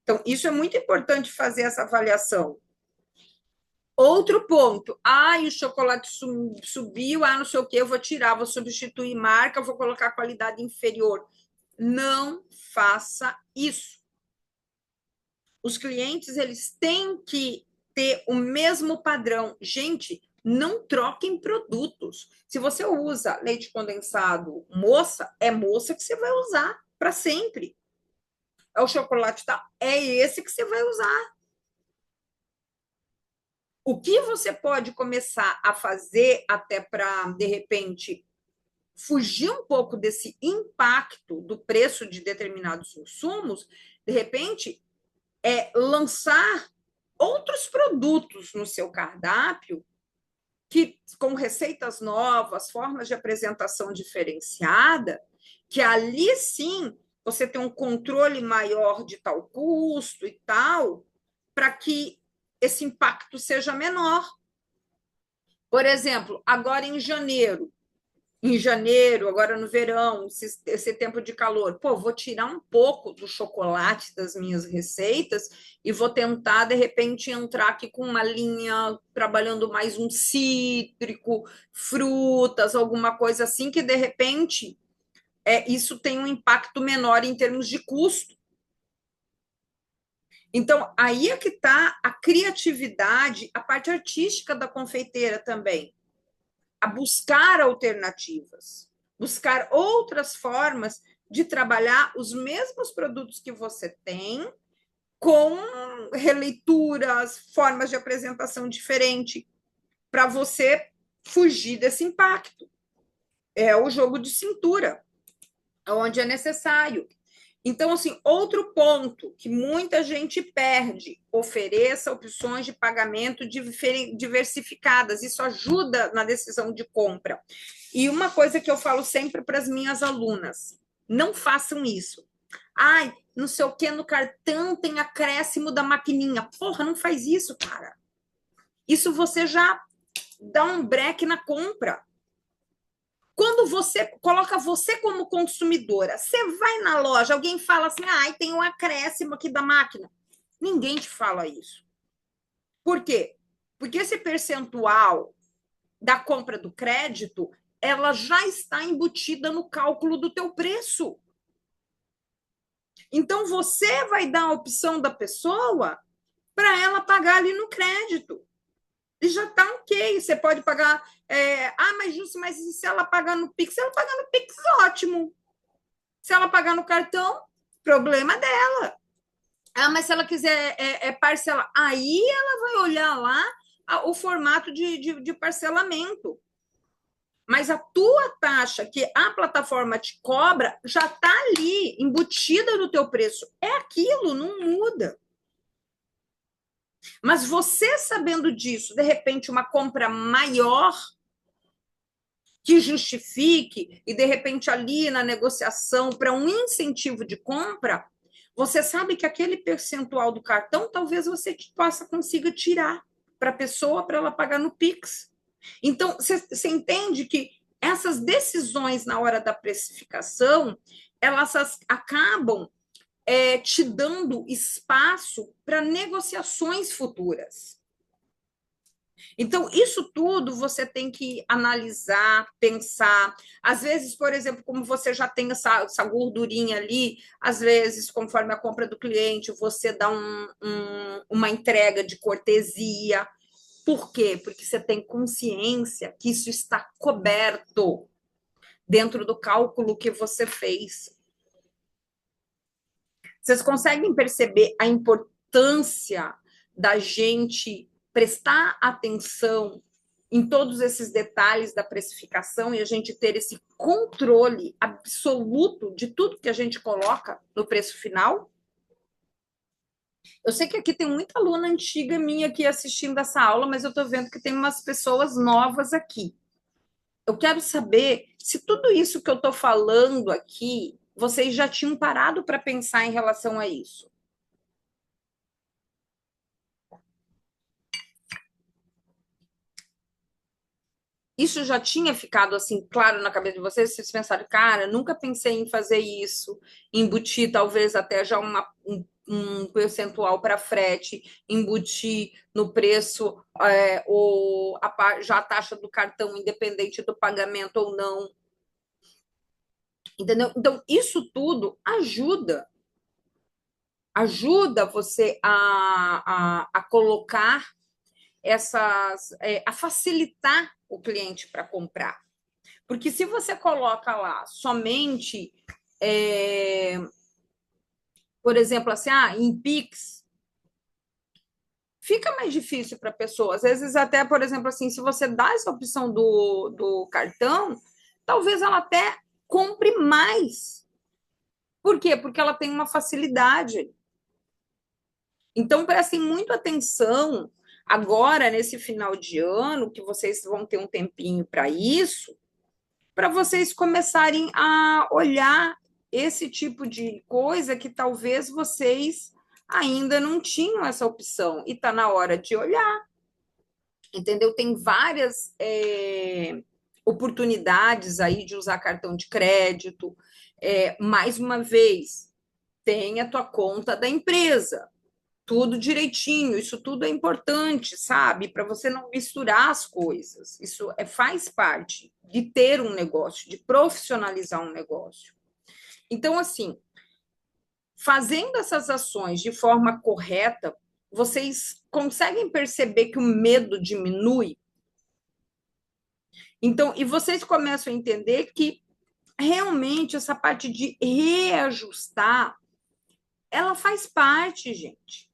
Então, isso é muito importante fazer essa avaliação. Outro ponto. O chocolate subiu, não sei o que, eu vou tirar, vou substituir marca, vou colocar qualidade inferior. Não faça isso. Os clientes, eles têm que ter o mesmo padrão. Gente, não troquem produtos. Se você usa leite condensado moça, é moça que você vai usar para sempre. É o chocolate tal, é esse que você vai usar. O que você pode começar a fazer até para, de repente, fugir um pouco desse impacto do preço de determinados insumos, de repente, é lançar outros produtos no seu cardápio que com receitas novas, formas de apresentação diferenciada, que ali sim você tem um controle maior de tal custo e tal, para que esse impacto seja menor. Por exemplo, agora em janeiro, agora no verão, esse tempo de calor, pô, vou tirar um pouco do chocolate das minhas receitas e vou tentar, de repente, entrar aqui com uma linha, trabalhando mais um cítrico, frutas, alguma coisa assim, que de repente isso tem um impacto menor em termos de custo. Então, aí é que está a criatividade, a parte artística da confeiteira também, a buscar alternativas, buscar outras formas de trabalhar os mesmos produtos que você tem, com releituras, formas de apresentação diferente, para você fugir desse impacto. É o jogo de cintura, onde é necessário. Então, assim, outro ponto que muita gente perde, ofereça opções de pagamento diversificadas. Isso ajuda na decisão de compra. E uma coisa que eu falo sempre para as minhas alunas: não façam isso. Ai, não sei o que, no cartão tem acréscimo da maquininha. Porra, não faz isso, cara. Isso você já dá um break na compra. Quando você coloca você como consumidora, você vai na loja, alguém fala assim, tem um acréscimo aqui da máquina. Ninguém te fala isso. Por quê? Porque esse percentual da compra do crédito, ela já está embutida no cálculo do teu preço. Então, você vai dar a opção da pessoa para ela pagar ali no crédito. E já está ok. Você pode pagar. Mas Júcia, mas se ela pagar no Pix? Se ela pagar no Pix, ótimo. Se ela pagar no cartão, problema dela. Mas se ela quiser parcelar, aí ela vai olhar lá o formato de parcelamento. Mas a tua taxa que a plataforma te cobra já está ali, embutida no teu preço. É aquilo, não muda. Mas você sabendo disso, de repente, uma compra maior que justifique, e de repente ali na negociação para um incentivo de compra, você sabe que aquele percentual do cartão talvez você consiga tirar para a pessoa para ela pagar no Pix. Então, você entende que essas decisões na hora da precificação, elas acabam te dando espaço para negociações futuras. Então, isso tudo você tem que analisar, pensar. Às vezes, por exemplo, como você já tem essa gordurinha ali, às vezes, conforme a compra do cliente, você dá uma entrega de cortesia. Por quê? Porque você tem consciência que isso está coberto. dentro do cálculo que você fez. Vocês conseguem perceber a importância da gente prestar atenção em todos esses detalhes da precificação e a gente ter esse controle absoluto de tudo que a gente coloca no preço final? Eu sei que aqui tem muita aluna antiga minha aqui assistindo essa aula, mas eu estou vendo que tem umas pessoas novas aqui. Eu quero saber se tudo isso que eu estou falando aqui, vocês já tinham parado para pensar em relação a isso. Isso já tinha ficado assim claro na cabeça de vocês? Vocês pensaram, cara, nunca pensei em fazer isso, embutir talvez até já um percentual para frete, embutir no preço já a taxa do cartão, independente do pagamento ou não. Entendeu? Então, isso tudo ajuda você a colocar a facilitar o cliente para comprar. Porque se você coloca lá somente, por exemplo, assim, em Pix, fica mais difícil para a pessoa. Às vezes, até, por exemplo, assim, se você dá essa opção do cartão, talvez ela até compre mais. Por quê? Porque ela tem uma facilidade. Então, prestem muito atenção agora, nesse final de ano, que vocês vão ter um tempinho para isso, para vocês começarem a olhar esse tipo de coisa que talvez vocês ainda não tinham essa opção e está na hora de olhar, entendeu? Tem várias oportunidades aí de usar cartão de crédito. Mais uma vez, tem a tua conta da empresa, tudo direitinho, isso tudo é importante, sabe? Para você não misturar as coisas. Isso faz parte de ter um negócio, de profissionalizar um negócio. Então, assim, fazendo essas ações de forma correta, vocês conseguem perceber que o medo diminui? Então, e vocês começam a entender que realmente essa parte de reajustar, ela faz parte, gente.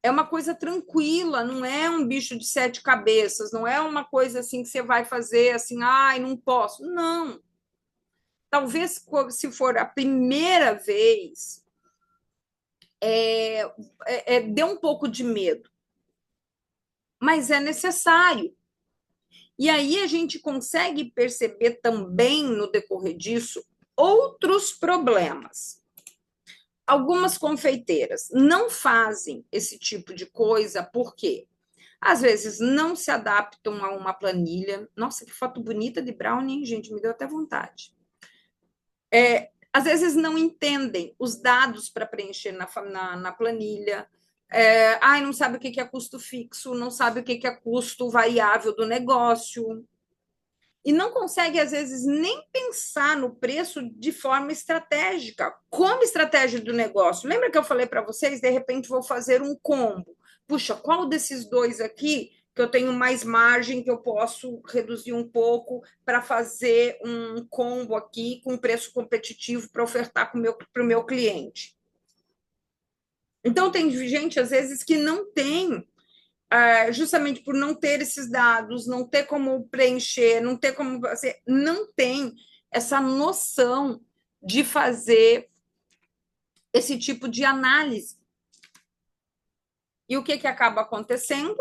É uma coisa tranquila, não é um bicho de sete cabeças, não é uma coisa assim que você vai fazer assim, ai, não posso. Não. Talvez se for a primeira vez, dê um pouco de medo, mas é necessário. E aí a gente consegue perceber também no decorrer disso outros problemas. Algumas confeiteiras não fazem esse tipo de coisa porque às vezes não se adaptam a uma planilha. Nossa, que foto bonita de brownie, gente, me deu até vontade. Às vezes não entendem os dados para preencher na planilha. Não sabe o que é custo fixo, não sabe o que é custo variável do negócio. E não consegue, às vezes, nem pensar no preço de forma estratégica, como estratégia do negócio. Lembra que eu falei para vocês, de repente vou fazer um combo. Puxa, qual desses dois aqui que eu tenho mais margem, que eu posso reduzir um pouco para fazer um combo aqui com preço competitivo para ofertar para o meu cliente? Então, tem gente, às vezes, que não tem justamente por não ter esses dados, não ter como preencher, não ter como fazer, não tem essa noção de fazer esse tipo de análise. E o que acaba acontecendo?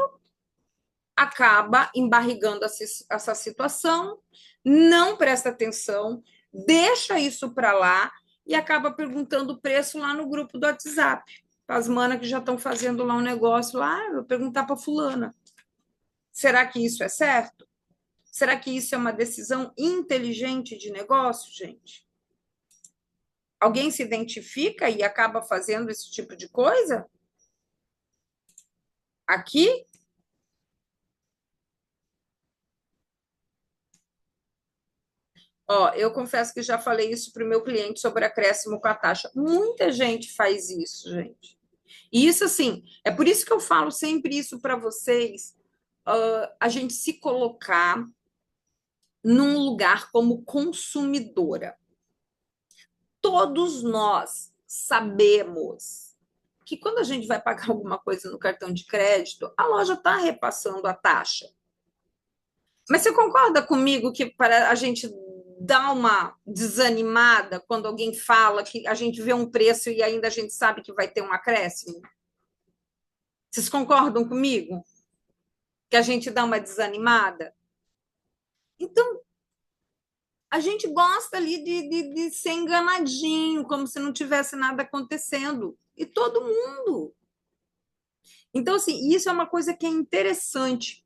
Acaba embarrigando essa situação, não presta atenção, deixa isso para lá e acaba perguntando o preço lá no grupo do WhatsApp. As manas que já estão fazendo lá um negócio lá, eu vou perguntar para fulana. Será que isso é certo? Será que isso é uma decisão inteligente de negócio, gente? Alguém se identifica e acaba fazendo esse tipo de coisa? Aqui? Ó, eu confesso que já falei isso para o meu cliente sobre acréscimo com a taxa. Muita gente faz isso, gente. E isso, assim, é por isso que eu falo sempre isso para vocês, a gente se colocar num lugar como consumidora. Todos nós sabemos que quando a gente vai pagar alguma coisa no cartão de crédito, a loja está repassando a taxa. Mas você concorda comigo que para a gente dar uma desanimada quando alguém fala que a gente vê um preço e ainda a gente sabe que vai ter um acréscimo? Vocês concordam comigo? Que a gente dá uma desanimada? Então, a gente gosta ali de ser enganadinho, como se não tivesse nada acontecendo. E todo mundo. Então, assim, isso é uma coisa que é interessante,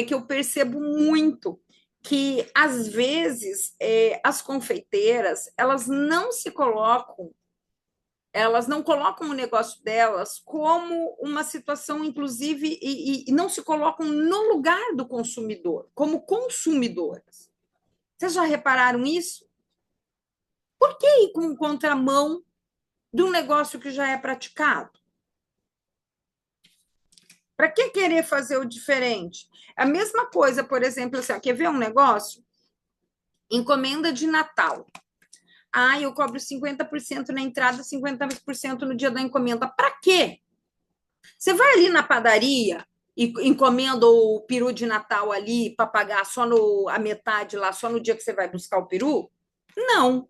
que eu percebo muito, que às vezes as confeiteiras elas não se colocam, elas não colocam o negócio delas como uma situação, inclusive, e não se colocam no lugar do consumidor, como consumidoras. Vocês já repararam isso? Por que ir com contramão de um negócio que já é praticado? Para que querer fazer o diferente? A mesma coisa, por exemplo, assim, quer ver um negócio? Encomenda de Natal. Ah, eu cobro 50% na entrada, 50% no dia da encomenda. Para quê? Você vai ali na padaria e encomenda o peru de Natal ali para pagar só a metade lá, só no dia que você vai buscar o peru? Não.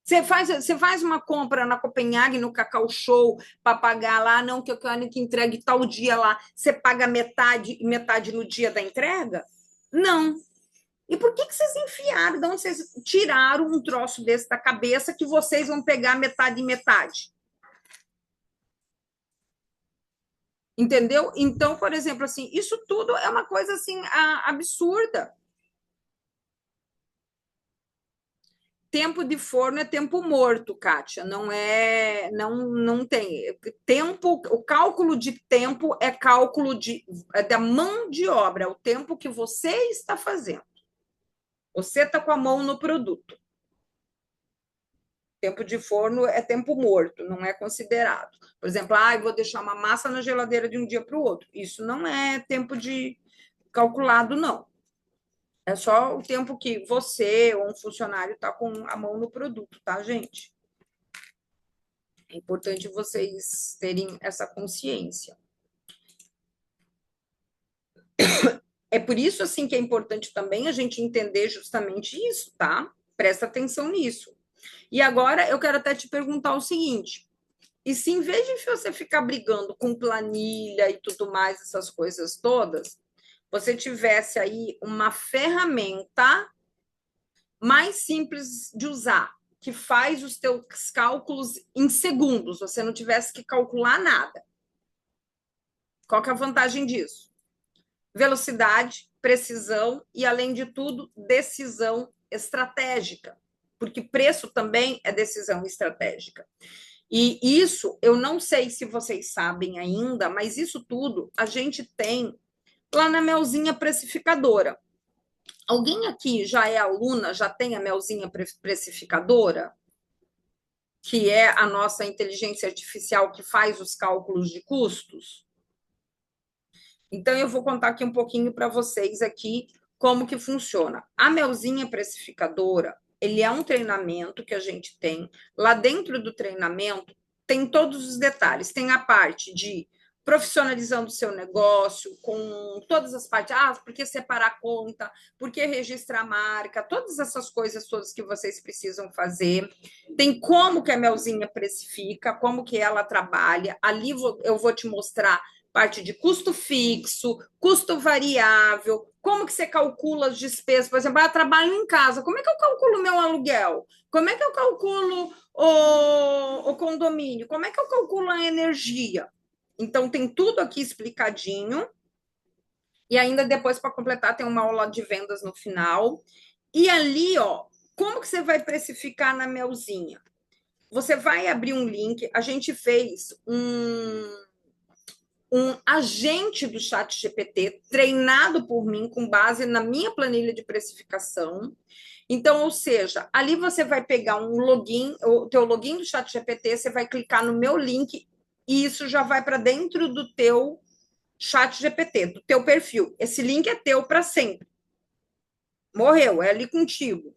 Você faz uma compra na Copenhague, no Cacau Show, para pagar lá, não, que eu quero que entregue tal dia lá. Você paga metade e metade no dia da entrega? Não. E por que vocês enfiaram? De onde vocês tiraram um troço desse da cabeça que vocês vão pegar metade e metade? Entendeu? Então, por exemplo, assim, isso tudo é uma coisa assim absurda. Tempo de forno é tempo morto, Kátia. Não é, não tem tempo. O cálculo de tempo é cálculo da mão de obra, é o tempo que você está fazendo. Você está com a mão no produto. Tempo de forno é tempo morto, não é considerado. Por exemplo, eu vou deixar uma massa na geladeira de um dia para o outro. Isso não é tempo de calculado, não. É só o tempo que você ou um funcionário está com a mão no produto, tá, gente? É importante vocês terem essa consciência. É por isso, assim, que é importante também a gente entender justamente isso, tá? Presta atenção nisso. E agora eu quero até te perguntar o seguinte: e se em vez de você ficar brigando com planilha e tudo mais, essas coisas todas, você tivesse aí uma ferramenta mais simples de usar, que faz os teus cálculos em segundos, você não tivesse que calcular nada. Qual que é a vantagem disso? Velocidade, precisão e, além de tudo, decisão estratégica, porque preço também é decisão estratégica. E isso, eu não sei se vocês sabem ainda, mas isso tudo a gente tem lá na Melzinha Precificadora. Alguém aqui já é aluna, já tem a Melzinha Precificadora? Que é a nossa inteligência artificial que faz os cálculos de custos? Então, eu vou contar aqui um pouquinho para vocês aqui como que funciona. A Melzinha Precificadora, ele é um treinamento que a gente tem. Lá dentro do treinamento, tem todos os detalhes. Tem a parte de profissionalizando o seu negócio, com todas as partes, por que separar a conta, por que registrar a marca, todas essas coisas todas que vocês precisam fazer. Tem como que a Melzinha precifica, como que ela trabalha. Ali eu vou te mostrar parte de custo fixo, custo variável, como que você calcula as despesas, por exemplo, eu trabalho em casa, como é que eu calculo meu aluguel? Como é que eu calculo o condomínio? Como é que eu calculo a energia? Então, tem tudo aqui explicadinho. E ainda depois, para completar, tem uma aula de vendas no final. E ali, como que você vai precificar na Melzinha? Você vai abrir um link. A gente fez um agente do chat GPT treinado por mim com base na minha planilha de precificação. Então, ou seja, ali você vai pegar um login, o teu login do chat GPT, você vai clicar no meu link e isso já vai para dentro do teu ChatGPT, do teu perfil. Esse link é teu para sempre. Morreu, é ali contigo.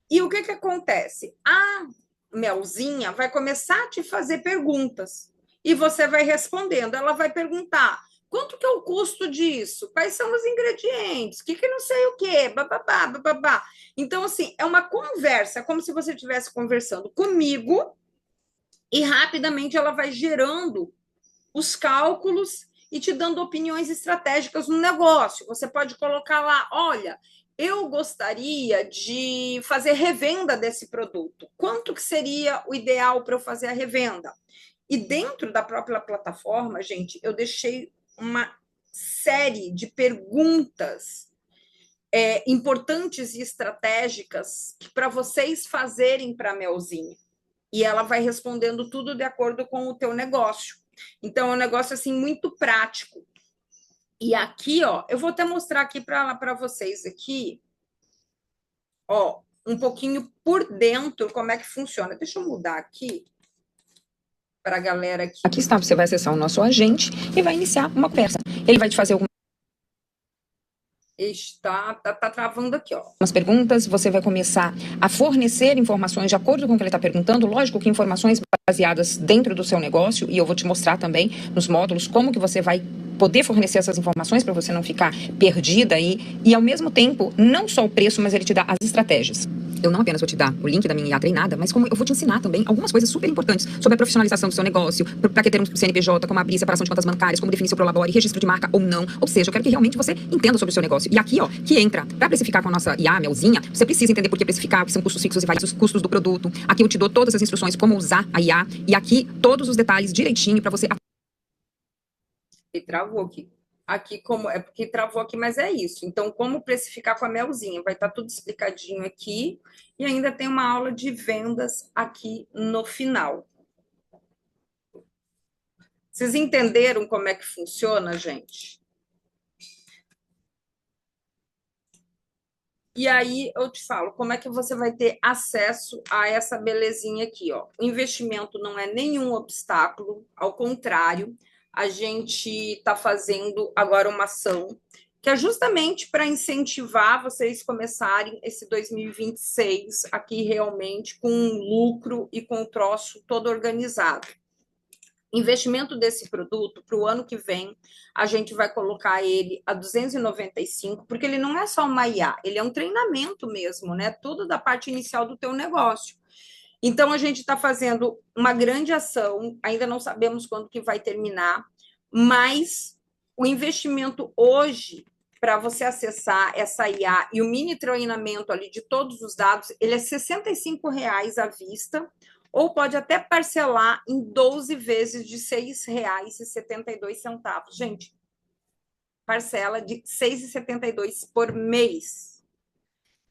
E o que acontece? A Melzinha vai começar a te fazer perguntas e você vai respondendo. Ela vai perguntar: quanto que é o custo disso? Quais são os ingredientes? O que não sei o quê? Bababá, bababá. Então, assim, é uma conversa, como se você estivesse conversando comigo e rapidamente ela vai gerando os cálculos e te dando opiniões estratégicas no negócio. Você pode colocar lá: olha, eu gostaria de fazer revenda desse produto. Quanto que seria o ideal para eu fazer a revenda? E dentro da própria plataforma, gente, eu deixei uma série de perguntas importantes e estratégicas para vocês fazerem para a Melzinha. E ela vai respondendo tudo de acordo com o teu negócio. Então, é um negócio assim muito prático. E aqui, ó, eu vou até mostrar aqui para vocês aqui, ó, um pouquinho por dentro como é que funciona. Deixa eu mudar aqui para a galera aqui. Aqui está, você vai acessar o nosso agente e vai iniciar uma conversa. Ele vai te fazer algumas tá travando aqui, ó. perguntas, você vai começar a fornecer informações de acordo com o que ele está perguntando, lógico que informações baseadas dentro do seu negócio, e eu vou te mostrar também nos módulos como que você vai poder fornecer essas informações para você não ficar perdida aí, e ao mesmo tempo, não só o preço, mas ele te dá as estratégias. Eu não apenas vou te dar o link da minha IA treinada, mas como eu vou te ensinar também algumas coisas super importantes sobre a profissionalização do seu negócio, para que ter um CNPJ, como abrir separação de contas bancárias, como definir seu prolabore, registro de marca ou não. Ou seja, eu quero que realmente você entenda sobre o seu negócio. E aqui, ó, que entra, para precificar com a nossa IA, Melzinha, você precisa entender por que precificar, que são custos fixos e variáveis, os custos do produto. Aqui eu te dou todas as instruções como usar a IA e aqui todos os detalhes direitinho para você. E travou aqui. Aqui como é porque travou aqui, mas é isso. Então, como precificar com a Melzinha? Vai estar tudo explicadinho aqui e ainda tem uma aula de vendas aqui no final. Vocês entenderam como é que funciona, gente? E aí eu te falo como é que você vai ter acesso a essa belezinha aqui, ó. O investimento não é nenhum obstáculo, ao contrário, a gente está fazendo agora uma ação que é justamente para incentivar vocês começarem esse 2026 aqui realmente com um lucro e com o troço todo organizado. Investimento desse produto para o ano que vem, a gente vai colocar ele a 295, porque ele não é só uma IA, ele é um treinamento mesmo, né? Tudo da parte inicial do teu negócio. Então, a gente está fazendo uma grande ação, ainda não sabemos quando que vai terminar, mas o investimento hoje, para você acessar essa IA e o mini treinamento ali de todos os dados, ele é R$ 65,00 à vista, ou pode até parcelar em 12 vezes de R$ 6,72. Gente, parcela de R$ 6,72 por mês.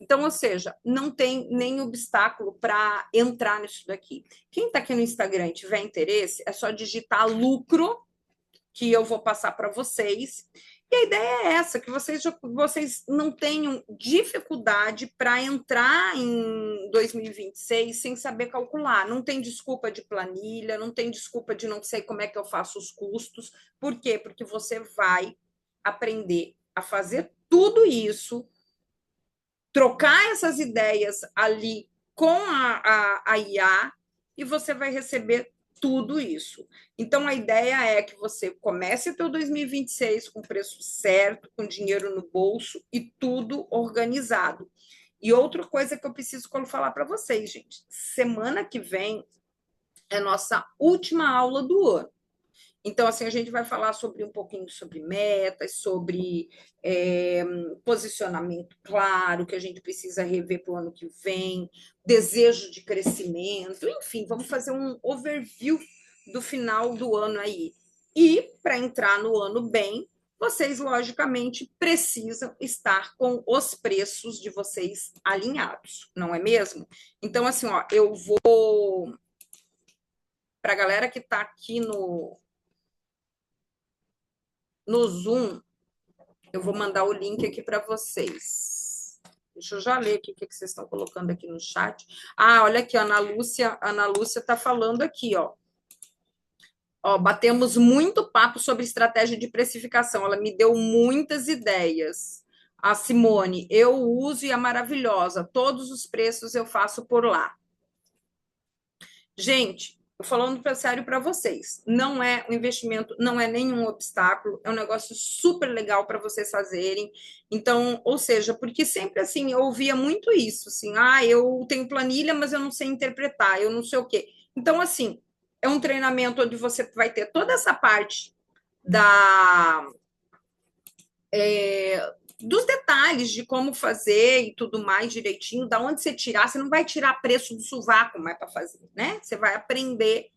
Então, ou seja, não tem nem obstáculo para entrar nisso daqui. Quem está aqui no Instagram e tiver interesse, é só digitar lucro, que eu vou passar para vocês. E a ideia é essa, que vocês não tenham dificuldade para entrar em 2026 sem saber calcular. Não tem desculpa de planilha, não tem desculpa de não sei como é que eu faço os custos. Por quê? Porque você vai aprender a fazer tudo isso, trocar essas ideias ali com a IA e você vai receber tudo isso. Então, a ideia é que você comece o seu 2026 com preço certo, com dinheiro no bolso e tudo organizado. E outra coisa que eu preciso falar para vocês, gente, semana que vem é nossa última aula do ano. Então, assim, a gente vai falar sobre um pouquinho sobre metas, sobre posicionamento claro, que a gente precisa rever para o ano que vem, desejo de crescimento, enfim, vamos fazer um overview do final do ano aí. E, para entrar no ano bem, vocês, logicamente, precisam estar com os preços de vocês alinhados, não é mesmo? Então, assim, ó, eu vou... Para a galera que está aqui no Zoom, eu vou mandar o link aqui para vocês. Deixa eu já ler aqui o que vocês estão colocando aqui no chat. Ah, olha aqui, a Ana Lúcia está falando aqui, ó. Ó, batemos muito papo sobre estratégia de precificação. Ela me deu muitas ideias. A Simone, eu uso e é maravilhosa. Todos os preços eu faço por lá. Gente, eu falando para sério para vocês, não é um investimento, não é nenhum obstáculo, é um negócio super legal para vocês fazerem. Então, ou seja, porque sempre assim, eu ouvia muito isso, assim, eu tenho planilha, mas eu não sei interpretar, eu não sei o quê. Então, assim, é um treinamento onde você vai ter toda essa parte da dos detalhes de como fazer e tudo mais direitinho, da onde você tirar, você não vai tirar preço do sovaco mais para fazer, né? Você vai aprender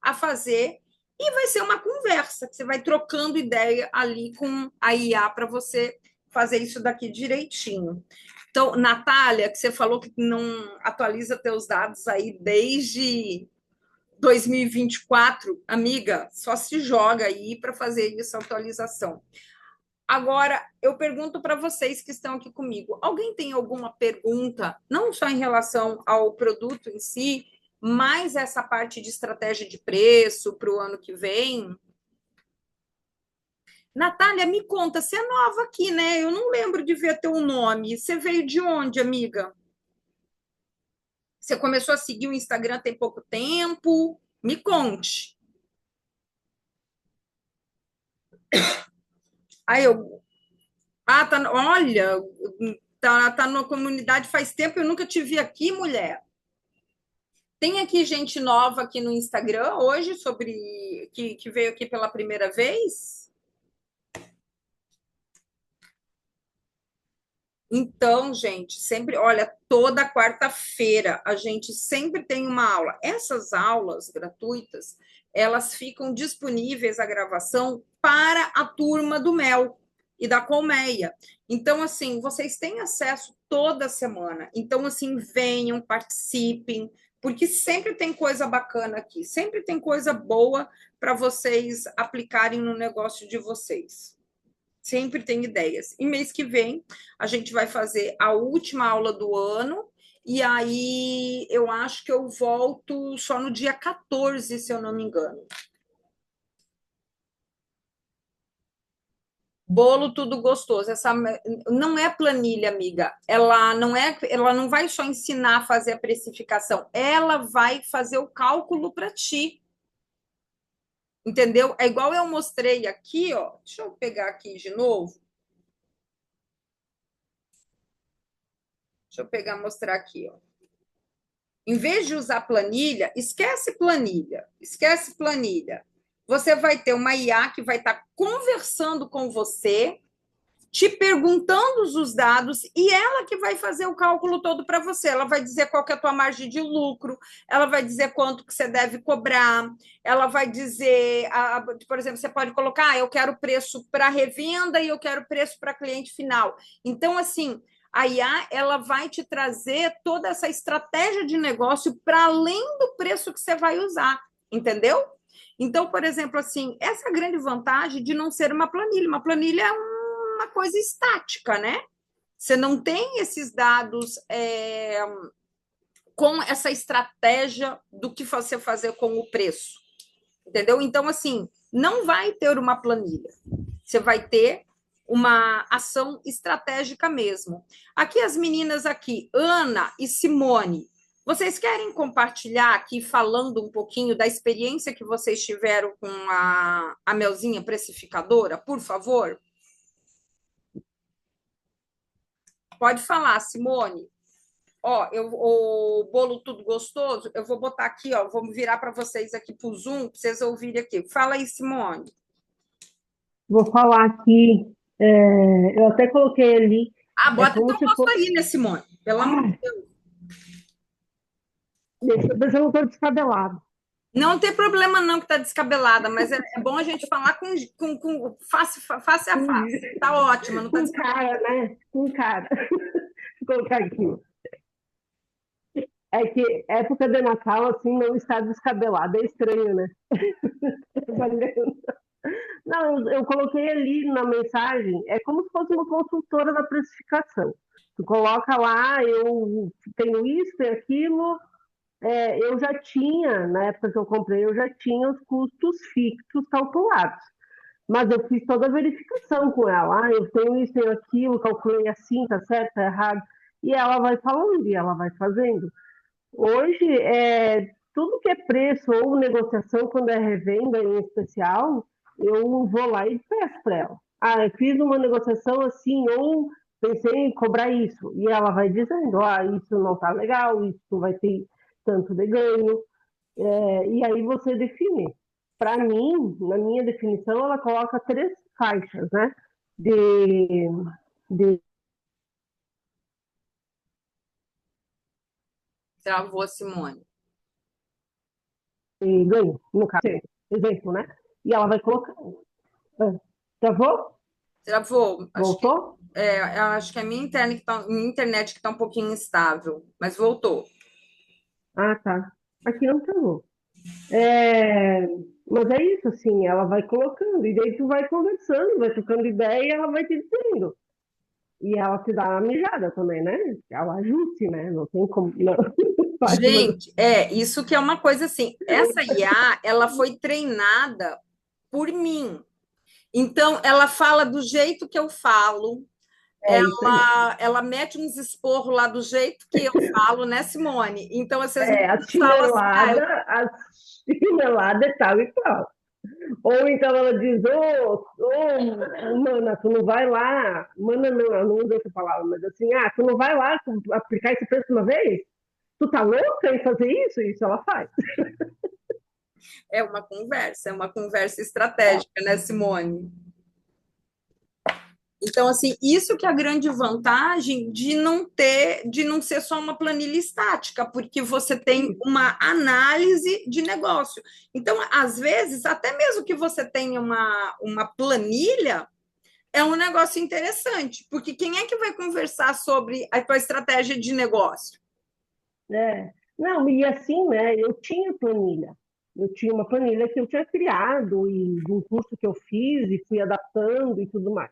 a fazer e vai ser uma conversa, que você vai trocando ideia ali com a IA para você fazer isso daqui direitinho. Então, Natália, que você falou que não atualiza teus dados aí desde 2024, amiga, só se joga aí para fazer essa atualização. Agora, eu pergunto para vocês que estão aqui comigo: alguém tem alguma pergunta, não só em relação ao produto em si, mas essa parte de estratégia de preço para o ano que vem? Natália, me conta, você é nova aqui, né? Eu não lembro de ver teu nome. Você veio de onde, amiga? Você começou a seguir o Instagram tem pouco tempo? Me conte. Aí eu. Tá. Olha, tá na comunidade faz tempo, eu nunca te vi aqui, mulher. Tem aqui gente nova aqui no Instagram hoje sobre que veio aqui pela primeira vez. Então, gente, sempre, olha, toda quarta-feira a gente sempre tem uma aula. Essas aulas gratuitas, elas ficam disponíveis a gravação para a turma do Mel e da Colmeia. Então, assim, vocês têm acesso toda semana. Então, assim, venham, participem, porque sempre tem coisa bacana aqui, sempre tem coisa boa para vocês aplicarem no negócio de vocês. Sempre tem ideias. E mês que vem a gente vai fazer a última aula do ano. E aí eu acho que eu volto só no dia 14, se eu não me engano. Bolo tudo gostoso. Essa não é planilha, amiga. Ela não vai só ensinar a fazer a precificação, ela vai fazer o cálculo para ti. Entendeu? É igual eu mostrei aqui, ó. Deixa eu pegar aqui de novo. Deixa eu pegar e mostrar aqui, ó. Em vez de usar planilha, esquece planilha, esquece planilha. Você vai ter uma IA que vai estar conversando com você, te perguntando os dados e ela que vai fazer o cálculo todo para você. Ela vai dizer qual que é a tua margem de lucro, ela vai dizer quanto que você deve cobrar, ela vai dizer, por exemplo, você pode colocar, eu quero preço para revenda e eu quero preço para cliente final. Então, assim, a IA ela vai te trazer toda essa estratégia de negócio para além do preço que você vai usar, entendeu? Então, por exemplo, assim, essa é a grande vantagem de não ser uma planilha. Uma planilha é uma coisa estática, né? Você não tem esses dados com essa estratégia do que você fazer com o preço, entendeu? Então, assim, não vai ter uma planilha. Você vai ter uma ação estratégica mesmo. Aqui as meninas aqui, Ana e Simone, vocês querem compartilhar aqui falando um pouquinho da experiência que vocês tiveram com a Melzinha precificadora, por favor? Pode falar, Simone. Ó, o bolo tudo gostoso, eu vou botar aqui, ó, vou virar para vocês aqui para o Zoom, para vocês ouvirem aqui. Fala aí, Simone. Vou falar aqui, eu até coloquei ali, é Bota como teu se rosto fosse. aí, né, Simone? Pelo amor de Ah, Deus. deixa eu ver se eu não estou descabelado. Não tem problema não que tá descabelada, mas é bom a gente falar com face a Com, face. Tá ótima, não tá com descabelada. cara, né? Com cara. Vou colocar aqui. É que época de Natal, assim, não está descabelado. É estranho, né? Não, eu coloquei ali na mensagem, é como se fosse uma consultora da precificação. Tu coloca lá, eu tenho isso, tenho aquilo, eu já tinha, na época que eu comprei, eu já tinha os custos fixos calculados. Mas eu fiz toda a verificação com ela. Ah, eu tenho isso, tenho aquilo, calculei assim, tá certo, tá errado. E ela vai falando e ela vai fazendo. Hoje, tudo que é preço ou negociação, quando é revenda em especial, eu vou lá e peço para ela. Ah, eu fiz uma negociação assim, ou pensei em cobrar isso. E ela vai dizendo, ah, isso não está legal, isso vai ter tanto de ganho. E aí você define. Para mim, na minha definição, ela coloca três faixas, né? De, de Travou, Simone. ganho, no caso, exemplo, né? E ela vai colocando. Travou? Travou. Voltou? Eu acho que é a minha internet que tá um pouquinho instável, mas voltou. Ah, tá. Aqui não travou. É, mas é isso, assim, ela vai colocando, e daí tu vai conversando, vai trocando ideia e ela vai te dizendo. E ela te dá uma mijada também, né? Ela ajuste, né? Não tem como. Não. Gente, isso que é uma coisa assim. Essa IA, ela foi treinada por mim. Então, ela fala do jeito que eu falo, É isso aí. ela mete uns esporros lá do jeito que eu falo, né, Simone? Então, às vezes, A eu falo assim, chinelada é tal e tal. Ou então ela diz, mana, tu não vai lá. Mana não, ela não usa essa palavra, mas assim, tu não vai lá aplicar esse preço uma vez? Tu tá louca em fazer isso? Isso ela faz. é uma conversa estratégica, né, Simone? Então, assim, isso que é a grande vantagem de não ser só uma planilha estática, porque você tem uma análise de negócio. Então, às vezes, até mesmo que você tenha uma planilha, é um negócio interessante, porque quem é que vai conversar sobre a tua estratégia de negócio? Não, e assim, né? Eu tinha planilha. Eu tinha uma planilha que eu tinha criado e de um curso que eu fiz e fui adaptando e tudo mais.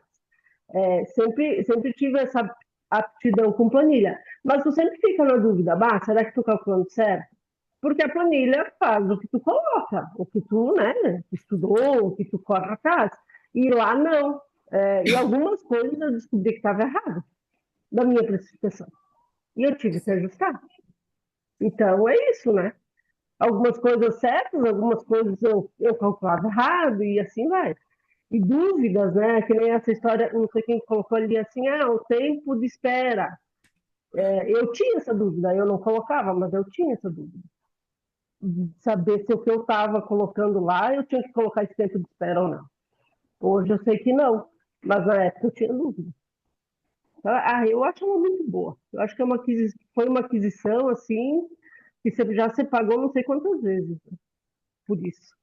Sempre tive essa aptidão com planilha. Mas tu sempre fica na dúvida, será que tu calculando certo? Porque a planilha faz o que tu coloca, o que tu, né, estudou, o que tu corre atrás. E lá não. E algumas coisas eu descobri que estava errado da minha precificação. E eu tive que ajustar. Então é isso, né? Algumas coisas certas, algumas coisas eu calculava errado e assim vai. E dúvidas, né? Que nem essa história, não sei quem colocou ali assim, o tempo de espera. Eu tinha essa dúvida, eu não colocava, mas eu tinha essa dúvida. De saber se o que eu estava colocando lá, eu tinha que colocar esse tempo de espera ou não. Hoje eu sei que não, mas na época eu tinha dúvida. Eu acho ela muito boa. Eu acho que foi uma aquisição, assim, que você já se pagou não sei quantas vezes por isso.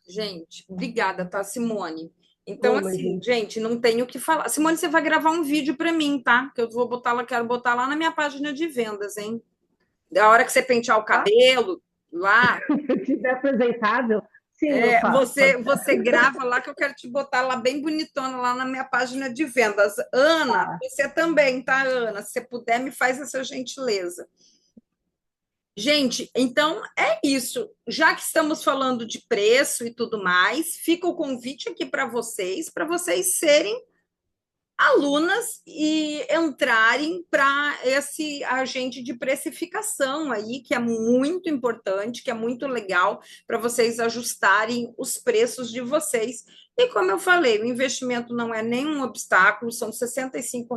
Gente, obrigada, tá, Simone? Então, Oh, assim, imagina. gente, não tenho o que falar. Simone, você vai gravar um vídeo para mim, tá? Que eu vou botar lá, quero botar lá na minha página de vendas, hein? Da hora que você pentear o Tá? cabelo, lá, Se eu tiver apresentável, sim, eu faço. você grava lá que eu quero te botar lá bem bonitona lá na minha página de vendas. Ana, Tá. você também, tá, Ana? Se você puder, me faz essa gentileza. Gente, então é isso. Já que estamos falando de preço e tudo mais, fica o convite aqui para vocês serem alunas e entrarem para esse agente de precificação aí, que é muito importante, que é muito legal para vocês ajustarem os preços de vocês. E como eu falei, o investimento não é nenhum obstáculo, são R$ 65.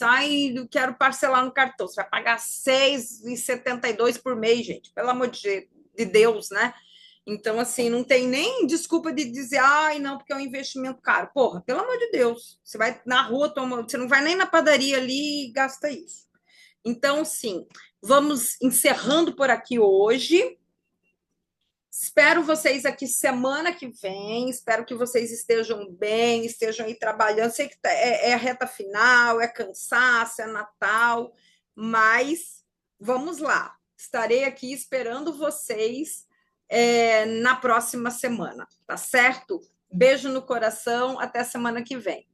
Ai, eu quero parcelar no cartão. Você vai pagar R$ 6,72 por mês, gente. Pelo amor de Deus, né? Então, assim, não tem nem desculpa de dizer, ai, não, porque é um investimento caro. Porra, pelo amor de Deus, você vai na rua, você não vai nem na padaria ali e gasta isso. Então, sim, vamos encerrando por aqui hoje. Espero vocês aqui semana que vem. Espero que vocês estejam bem, estejam aí trabalhando. Sei que é a reta final, é cansaço, é Natal, mas vamos lá. Estarei aqui esperando vocês na próxima semana, tá certo? Beijo no coração, até semana que vem.